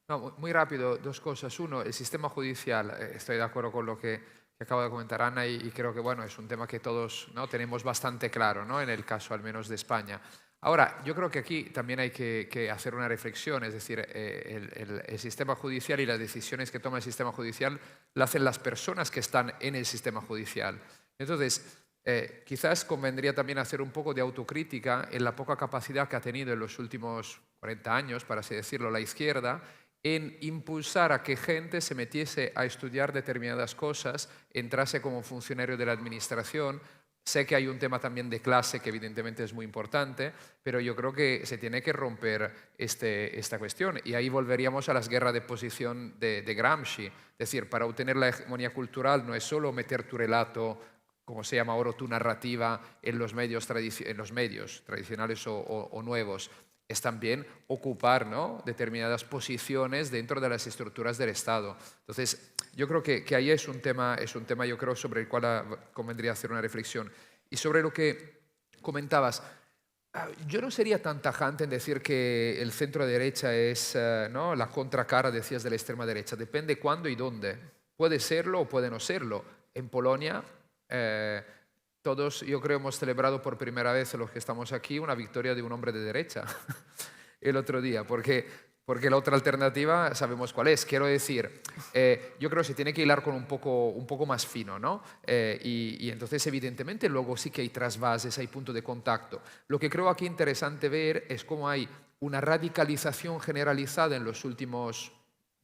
No, muy rápido, dos cosas. Uno, el sistema judicial. Estoy de acuerdo con lo que acaba de comentar Ana y creo que bueno, es un tema que todos, ¿no?, tenemos bastante claro, ¿no?, en el caso al menos de España. Ahora, yo creo que aquí también hay que hacer una reflexión, es decir, el sistema judicial y las decisiones que toma el sistema judicial las hacen las personas que están en el sistema judicial. Entonces, quizás convendría también hacer un poco de autocrítica en la poca capacidad que ha tenido en los últimos 40 años, para así decirlo, la izquierda, en impulsar a que gente se metiese a estudiar determinadas cosas, entrase como funcionario de la administración. Sé que hay un tema también de clase que evidentemente es muy importante, pero yo creo que se tiene que romper esta cuestión. Y ahí volveríamos a las guerras de posición de Gramsci. Es decir, para obtener la hegemonía cultural no es solo meter tu relato, como se llama ahora, tu narrativa en los medios tradicionales o nuevos. Es también ocupar, ¿no?, determinadas posiciones dentro de las estructuras del Estado. Entonces, yo creo que ahí es un tema yo creo, sobre el cual convendría hacer una reflexión. Y sobre lo que comentabas, yo no sería tan tajante en decir que el centro derecha es, ¿no?, la contracara, decías, de la extrema derecha. Depende cuándo y dónde. Puede serlo o puede no serlo. En Polonia, todos, yo creo, hemos celebrado por primera vez, los que estamos aquí, una victoria de un hombre de derecha el otro día, porque la otra alternativa sabemos cuál es. Quiero decir, yo creo que se tiene que hilar con un poco más fino, ¿no? Y entonces, evidentemente, luego sí que hay trasvases, hay punto de contacto. Lo que creo aquí interesante ver es cómo hay una radicalización generalizada en los últimos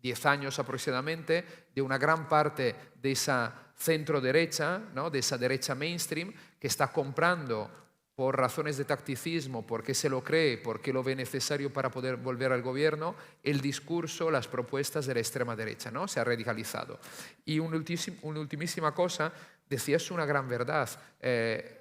10 años aproximadamente de una gran parte de esa centro derecha, ¿no?, de esa derecha mainstream, que está comprando por razones de tacticismo, porque se lo cree, porque lo ve necesario para poder volver al gobierno, el discurso, las propuestas de la extrema derecha, ¿no? Se ha radicalizado. Y una ultimísima cosa, decías una gran verdad,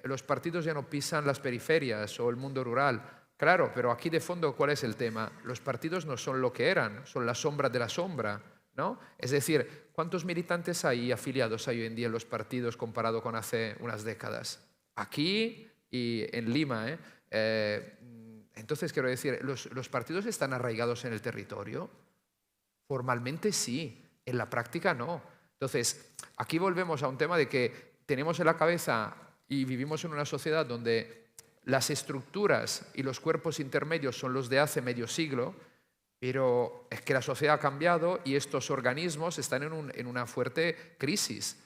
los partidos ya no pisan las periferias o el mundo rural. Claro, pero aquí de fondo, ¿cuál es el tema? Los partidos no son lo que eran, son la sombra de la sombra, ¿no? Es decir, ¿cuántos militantes hay afiliados hoy en día en los partidos comparado con hace unas décadas? Aquí y en Lima, entonces, quiero decir, ¿los partidos están arraigados en el territorio? Formalmente sí, en la práctica no. Entonces, aquí volvemos a un tema de que tenemos en la cabeza y vivimos en una sociedad donde las estructuras y los cuerpos intermedios son los de hace medio siglo, pero es que la sociedad ha cambiado y estos organismos están en una fuerte crisis.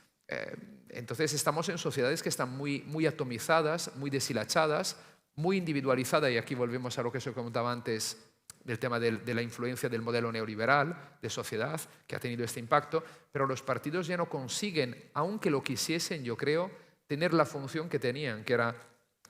Entonces estamos en sociedades que están muy atomizadas, muy deshilachadas, muy individualizadas, y aquí volvemos a lo que se comentaba antes del tema de la influencia del modelo neoliberal de sociedad que ha tenido este impacto, pero los partidos ya no consiguen, aunque lo quisiesen, yo creo, tener la función que tenían, que era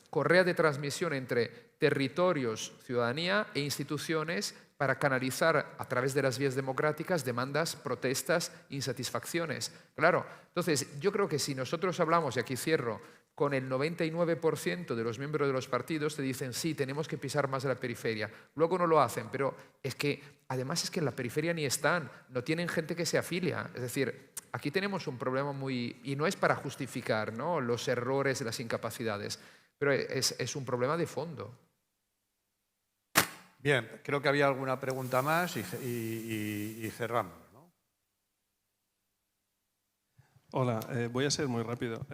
correa de transmisión entre territorios, ciudadanía e instituciones para canalizar a través de las vías democráticas demandas, protestas, insatisfacciones. Claro, entonces yo creo que si nosotros hablamos, y aquí cierro, con el 99% de los miembros de los partidos, te dicen sí, tenemos que pisar más la periferia. Luego no lo hacen, pero es que además es que en la periferia ni están, no tienen gente que se afilia. Es decir, aquí tenemos un problema y no es para justificar, ¿no?, los errores y las incapacidades, pero es un problema de fondo. Bien, creo que había alguna pregunta más y cerramos, ¿no? Hola, voy a ser muy rápido.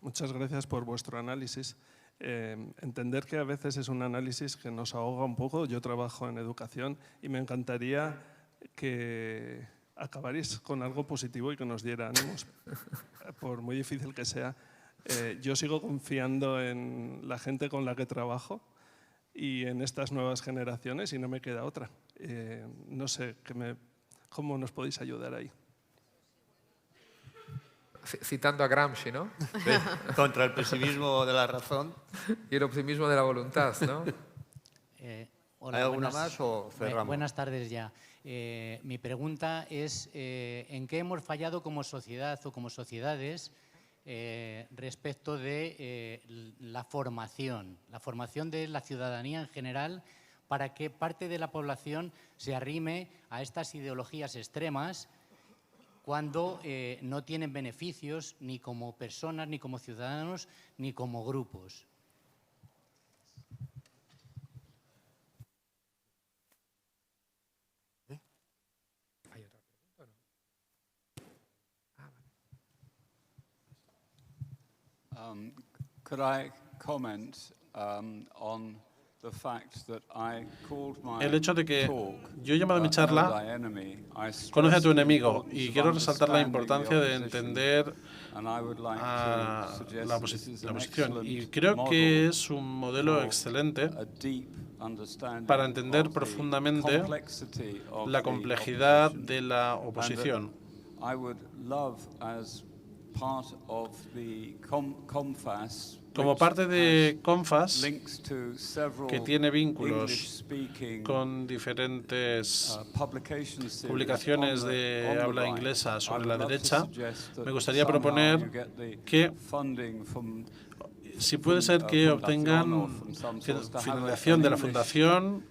Muchas gracias por vuestro análisis. Entender que a veces es un análisis que nos ahoga un poco. Yo trabajo en educación y me encantaría que acabaréis con algo positivo y que nos diera ánimos, por muy difícil que sea. Yo sigo confiando en la gente con la que trabajo y en estas nuevas generaciones y no me queda otra. No sé, ¿cómo nos podéis ayudar ahí? Citando a Gramsci, ¿no? Sí, contra el pesimismo de la razón. Y el optimismo de la voluntad, ¿no? Hola, ¿Hay alguna más o cerramos? Buenas tardes ya. Mi pregunta es, ¿en qué hemos fallado como sociedad o como sociedades respecto de la formación de la ciudadanía en general para que parte de la población se arrime a estas ideologías extremas cuando no tienen beneficios ni como personas, ni como ciudadanos, ni como grupos? Could I comment on the fact that I called my El hecho de que talk, yo he llamado a mi Know charla Thy Enemy, I Conoce a tu stressed the enemigo, importance y of quiero resaltar la understanding the importancia de opposition, entender and I would like a to suggest la that this is la an oposición. Y excellent creo que model es un modelo for excelente a deep understanding para entender of the profundamente complexity of la the complejidad opposition. de la And oposición. I would love, as part of the COMFAS, Como parte de COMFAS, links to several que tiene vínculos English-speaking con diferentes publication series publicaciones on the de habla right, inglesa I sobre would la love to derecha, suggest that me gustaría somehow proponer you get the que funding from si puede ser que obtengan financiación de la fundación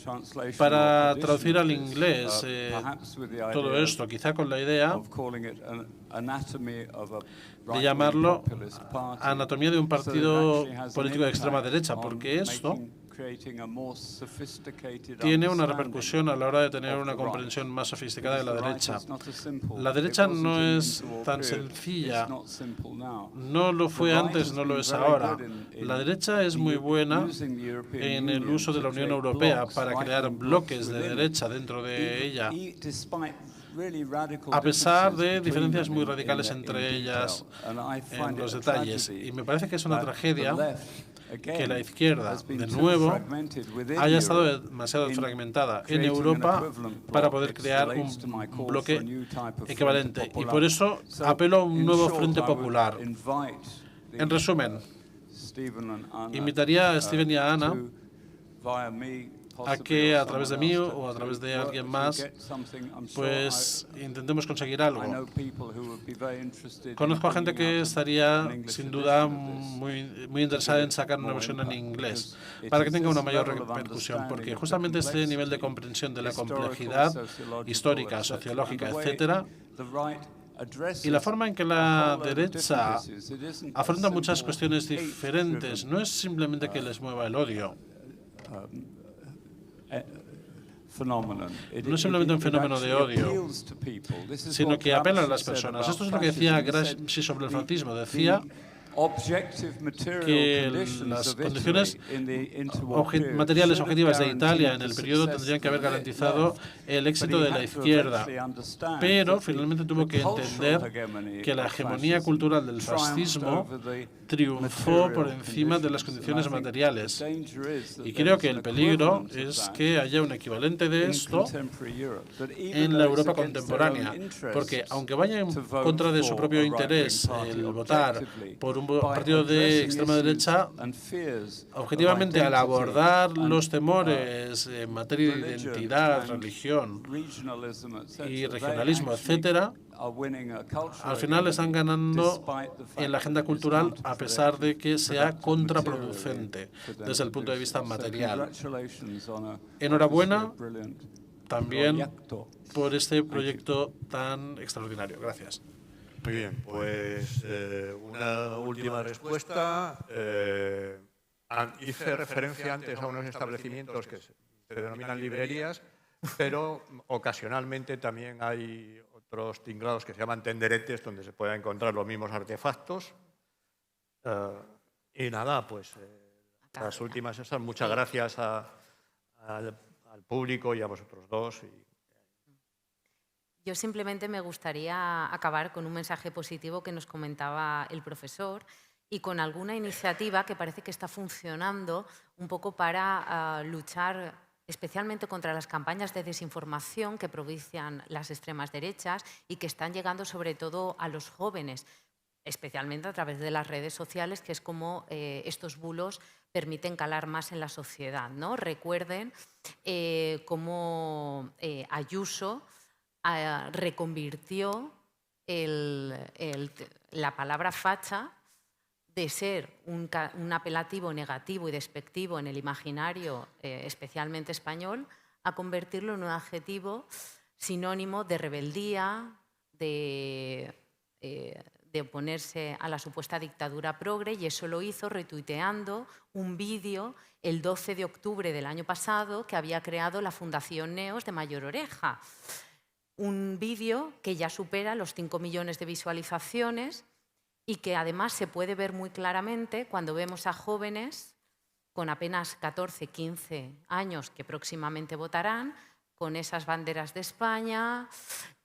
translation para or traducir al edition of this, inglés perhaps with the todo idea esto, quizá con la idea of calling it an anatomy of a de right-wing llamarlo populist party, anatomía de un so that it partido actually has an político de extrema impact derecha, on porque esto creating a more sophisticated tiene una understanding repercusión a la hora de tener of una the right. comprensión más sofisticada de la Because the right derecha. is not a simple- La it derecha wasn't no in the es interwar tan period, sencilla, it's not simple now. no lo fue The right antes, has no lo been es very ahora. good in La derecha es muy buena using the European en el Union uso de to la Unión create Europea blocks, para crear right-wing bloques blocks de within it. derecha dentro de ella, Despite really radical a pesar de differences between diferencias them muy in radicales the- entre in ellas detail. And I find en it los a detalles. tragedy Y me parece que es una that the tragedia left, que again, la izquierda, has been de too nuevo, fragmented within haya estado Europe demasiado in fragmentada en creating an Europa equivalent bloc. para poder It crear relates to my un call bloque for a new type of frente equivalente. Y popular. por eso So, apelo a un in nuevo short, frente I would popular. invite the, En resumen, Stephen and Anna, invitaría a Steven y a Ana to, via me, a que a través de mí o a través de alguien más, pues intentemos conseguir algo. Conozco a gente que estaría sin duda muy interesada en sacar una versión en inglés para que tenga una mayor repercusión, porque justamente este nivel de comprensión de la complejidad histórica, sociológica, etcétera, y la forma en que la derecha afronta muchas cuestiones diferentes no es simplemente que les mueva el odio. No es simplemente un fenómeno de odio, sino que apela a las personas. Esto es lo que decía Gramsci sobre el fascismo. Decía que las condiciones materiales objetivas de Italia en el periodo tendrían que haber garantizado el éxito de la izquierda, pero finalmente tuvo que entender que la hegemonía cultural del fascismo triunfó por encima de las condiciones materiales. Y creo que el peligro es que haya un equivalente de esto en la Europa contemporánea, porque aunque vaya en contra de su propio interés el votar por un partido de extrema derecha, objetivamente al abordar los temores en materia de identidad, religión y regionalismo, etcétera, al final están ganando en la agenda cultural a pesar de que sea contraproducente desde el punto de vista material. Enhorabuena también por este proyecto tan extraordinario. Gracias. Muy bien, pues una última respuesta. Hice referencia antes a unos establecimientos que se denominan librerías, pero ocasionalmente también hay otros tinglados que se llaman tenderetes, donde se pueden encontrar los mismos artefactos. Y nada, pues las últimas esas. Muchas gracias al público y a vosotros dos. Yo simplemente me gustaría acabar con un mensaje positivo que nos comentaba el profesor y con alguna iniciativa que parece que está funcionando un poco para luchar especialmente contra las campañas de desinformación que propician las extremas derechas y que están llegando sobre todo a los jóvenes, especialmente a través de las redes sociales, que es como estos bulos permiten calar más en la sociedad, ¿no? Recuerden cómo Ayuso reconvirtió la palabra facha de ser un apelativo negativo y despectivo en el imaginario especialmente español, a convertirlo en un adjetivo sinónimo de rebeldía, de oponerse a la supuesta dictadura progre, y eso lo hizo retuiteando un vídeo el 12 de octubre del año pasado que había creado la Fundación Neos de Mayor Oreja. Un vídeo que ya supera los 5 millones de visualizaciones y que además se puede ver muy claramente cuando vemos a jóvenes con apenas 14, 15 años que próximamente votarán, con esas banderas de España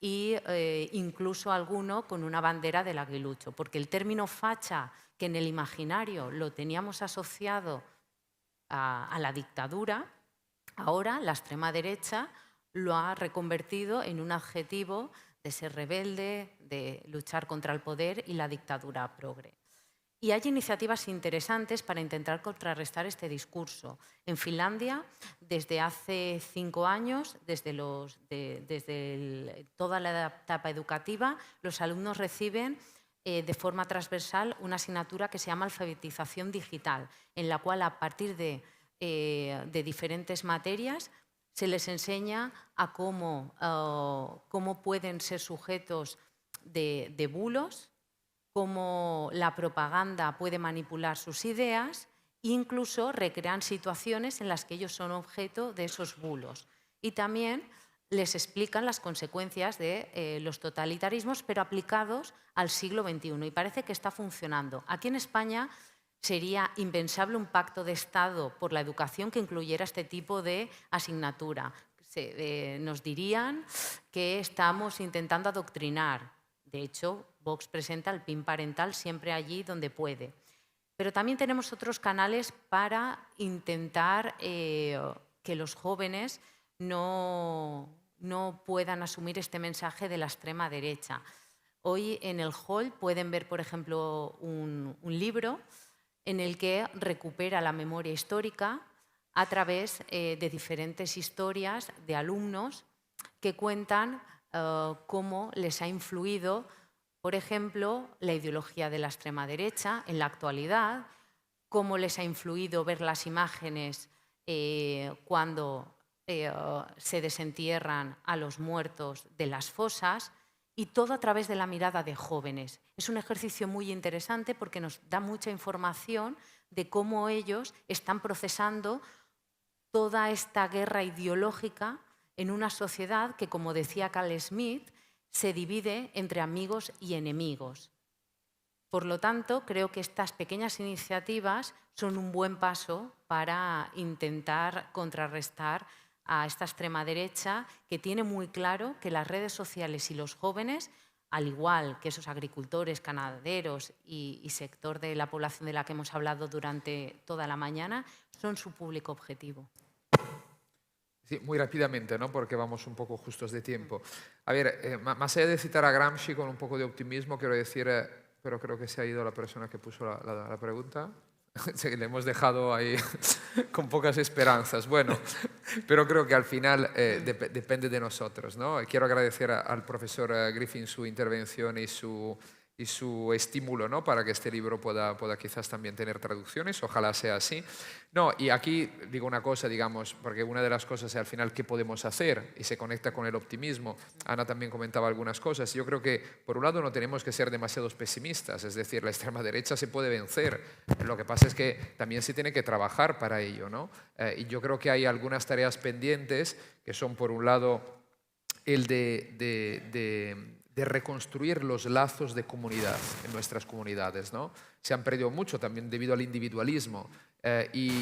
e incluso alguno con una bandera del aguilucho. Porque el término facha, que en el imaginario lo teníamos asociado a la dictadura, ahora la extrema derecha lo ha reconvertido en un adjetivo de ser rebelde, de luchar contra el poder y la dictadura progre. Y hay iniciativas interesantes para intentar contrarrestar este discurso. En Finlandia, desde hace 5 años, desde toda la etapa educativa, los alumnos reciben de forma transversal una asignatura que se llama alfabetización digital, en la cual a partir de diferentes materias se les enseña a cómo pueden ser sujetos de bulos, cómo la propaganda puede manipular sus ideas e incluso recrean situaciones en las que ellos son objeto de esos bulos. Y también les explican las consecuencias de los totalitarismos, pero aplicados al siglo XXI. Y parece que está funcionando. Aquí en España sería impensable un pacto de Estado por la educación que incluyera este tipo de asignatura. Nos dirían que estamos intentando adoctrinar. De hecho, Vox presenta el PIN parental siempre allí donde puede. Pero también tenemos otros canales para intentar que los jóvenes no puedan asumir este mensaje de la extrema derecha. Hoy en el hall pueden ver, por ejemplo, un libro en el que recupera la memoria histórica a través de diferentes historias de alumnos que cuentan cómo les ha influido, por ejemplo, la ideología de la extrema derecha en la actualidad, cómo les ha influido ver las imágenes cuando se desentierran a los muertos de las fosas, y todo a través de la mirada de jóvenes. Es un ejercicio muy interesante porque nos da mucha información de cómo ellos están procesando toda esta guerra ideológica en una sociedad que, como decía Carl Schmitt, se divide entre amigos y enemigos. Por lo tanto, creo que estas pequeñas iniciativas son un buen paso para intentar contrarrestar a esta extrema derecha, que tiene muy claro que las redes sociales y los jóvenes, al igual que esos agricultores, ganaderos y sector de la población de la que hemos hablado durante toda la mañana, son su público objetivo. Sí, muy rápidamente, ¿no? Porque vamos un poco justos de tiempo. A ver, más allá de citar a Gramsci con un poco de optimismo, quiero decir, pero creo que se ha ido la persona que puso la pregunta. Le hemos dejado ahí con pocas esperanzas. Bueno, pero creo que al final depende de nosotros, ¿no? Quiero agradecer al profesor Griffin su intervención y su estímulo, ¿no? Para que este libro pueda quizás también tener traducciones, ojalá sea así. No, y aquí digo una cosa, digamos, porque una de las cosas es al final qué podemos hacer y se conecta con el optimismo. Ana también comentaba algunas cosas. Yo creo que, por un lado, no tenemos que ser demasiados pesimistas, es decir, la extrema derecha se puede vencer. Lo que pasa es que también se tiene que trabajar para ello, ¿no? Y yo creo que hay algunas tareas pendientes que son, por un lado, el de reconstruir los lazos de comunidad en nuestras comunidades, ¿no? Se han perdido mucho también debido al individualismo y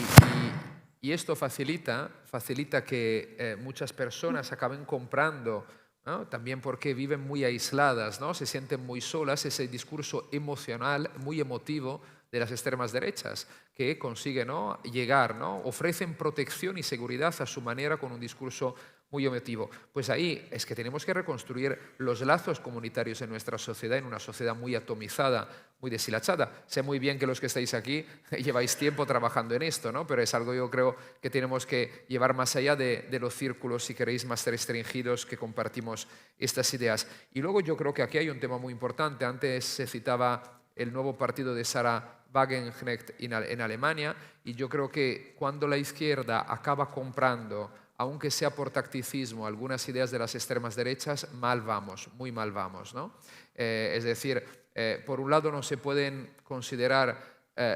esto facilita que muchas personas acaben comprando ¿no? También porque viven muy aisladas, ¿no? Se sienten muy solas, ese discurso emocional, muy emotivo de las extremas derechas, que consiguen, ¿no?, llegar, ¿no?, ofrecen protección y seguridad a su manera con un discurso muy emotivo. Pues ahí es que tenemos que reconstruir los lazos comunitarios en nuestra sociedad, en una sociedad muy atomizada, muy deshilachada. Sé muy bien que los que estáis aquí lleváis tiempo trabajando en esto, ¿no?, pero es algo, yo creo, que tenemos que llevar más allá de los círculos, si queréis, más restringidos que compartimos estas ideas. Y luego yo creo que aquí hay un tema muy importante. Antes se citaba el nuevo partido de Sarah Wagenknecht en Alemania, y yo creo que cuando la izquierda acaba comprando, aunque sea por tacticismo, algunas ideas de las extremas derechas, mal vamos, muy mal vamos, ¿no? Es decir, por un lado no se pueden considerar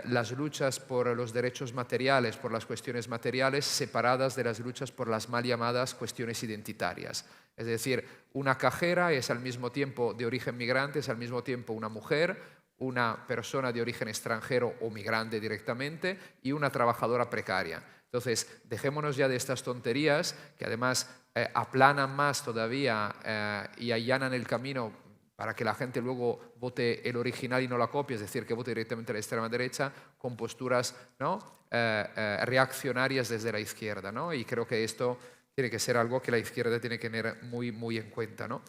las luchas por los derechos materiales, por las cuestiones materiales, separadas de las luchas por las mal llamadas cuestiones identitarias. Es decir, una cajera es al mismo tiempo de origen migrante, es al mismo tiempo una mujer, una persona de origen extranjero o migrante directamente y una trabajadora precaria. Entonces, dejémonos ya de estas tonterías que además aplanan más todavía y allanan el camino para que la gente luego vote el original y no la copie, es decir, que vote directamente a la extrema derecha con posturas, ¿no?, reaccionarias desde la izquierda, ¿no? Y creo que esto tiene que ser algo que la izquierda tiene que tener muy, muy en cuenta, ¿no?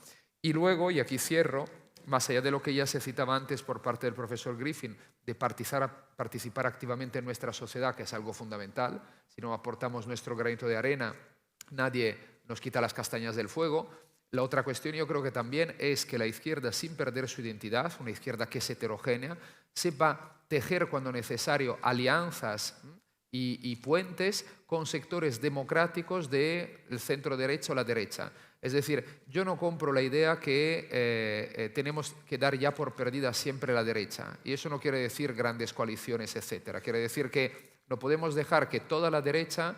Y luego, y aquí cierro, más allá de lo que ya se citaba antes por parte del profesor Griffin, de participar activamente en nuestra sociedad, que es algo fundamental. Si no aportamos nuestro granito de arena, nadie nos quita las castañas del fuego. La otra cuestión, yo creo que también es que la izquierda, sin perder su identidad, una izquierda que es heterogénea, sepa tejer cuando necesario alianzas y puentes con sectores democráticos del centro derecha o la derecha. Es decir, yo no compro la idea que tenemos que dar ya por perdida siempre la derecha. Y eso no quiere decir grandes coaliciones, etc. Quiere decir que no podemos dejar que toda la derecha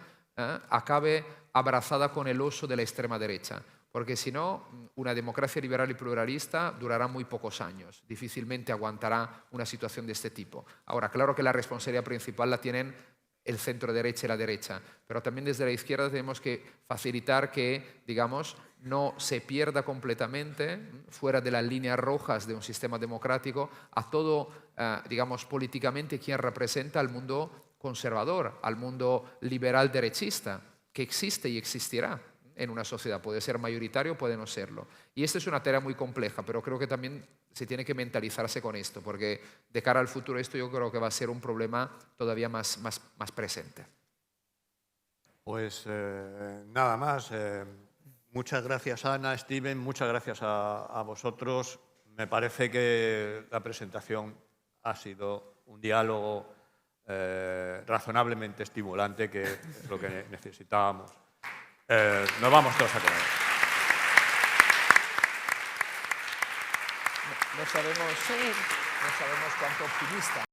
acabe abrazada con el oso de la extrema derecha. Porque si no, una democracia liberal y pluralista durará muy pocos años. Difícilmente aguantará una situación de este tipo. Ahora, claro que la responsabilidad principal la tienen el centro derecha y la derecha, pero también desde la izquierda tenemos que facilitar que, digamos, no se pierda completamente fuera de las líneas rojas de un sistema democrático a todo, digamos, políticamente quien representa al mundo conservador, al mundo liberal derechista, que existe y existirá en una sociedad. Puede ser mayoritario, puede no serlo. Y esta es una tarea muy compleja, pero creo que también se tiene que mentalizarse con esto, porque de cara al futuro esto yo creo que va a ser un problema todavía más presente. Pues nada más. Muchas gracias, Ana, Steven, muchas gracias a vosotros. Me parece que la presentación ha sido un diálogo razonablemente estimulante, que es lo que necesitábamos. Nos vamos todos a comer. No sabemos cuánto optimista.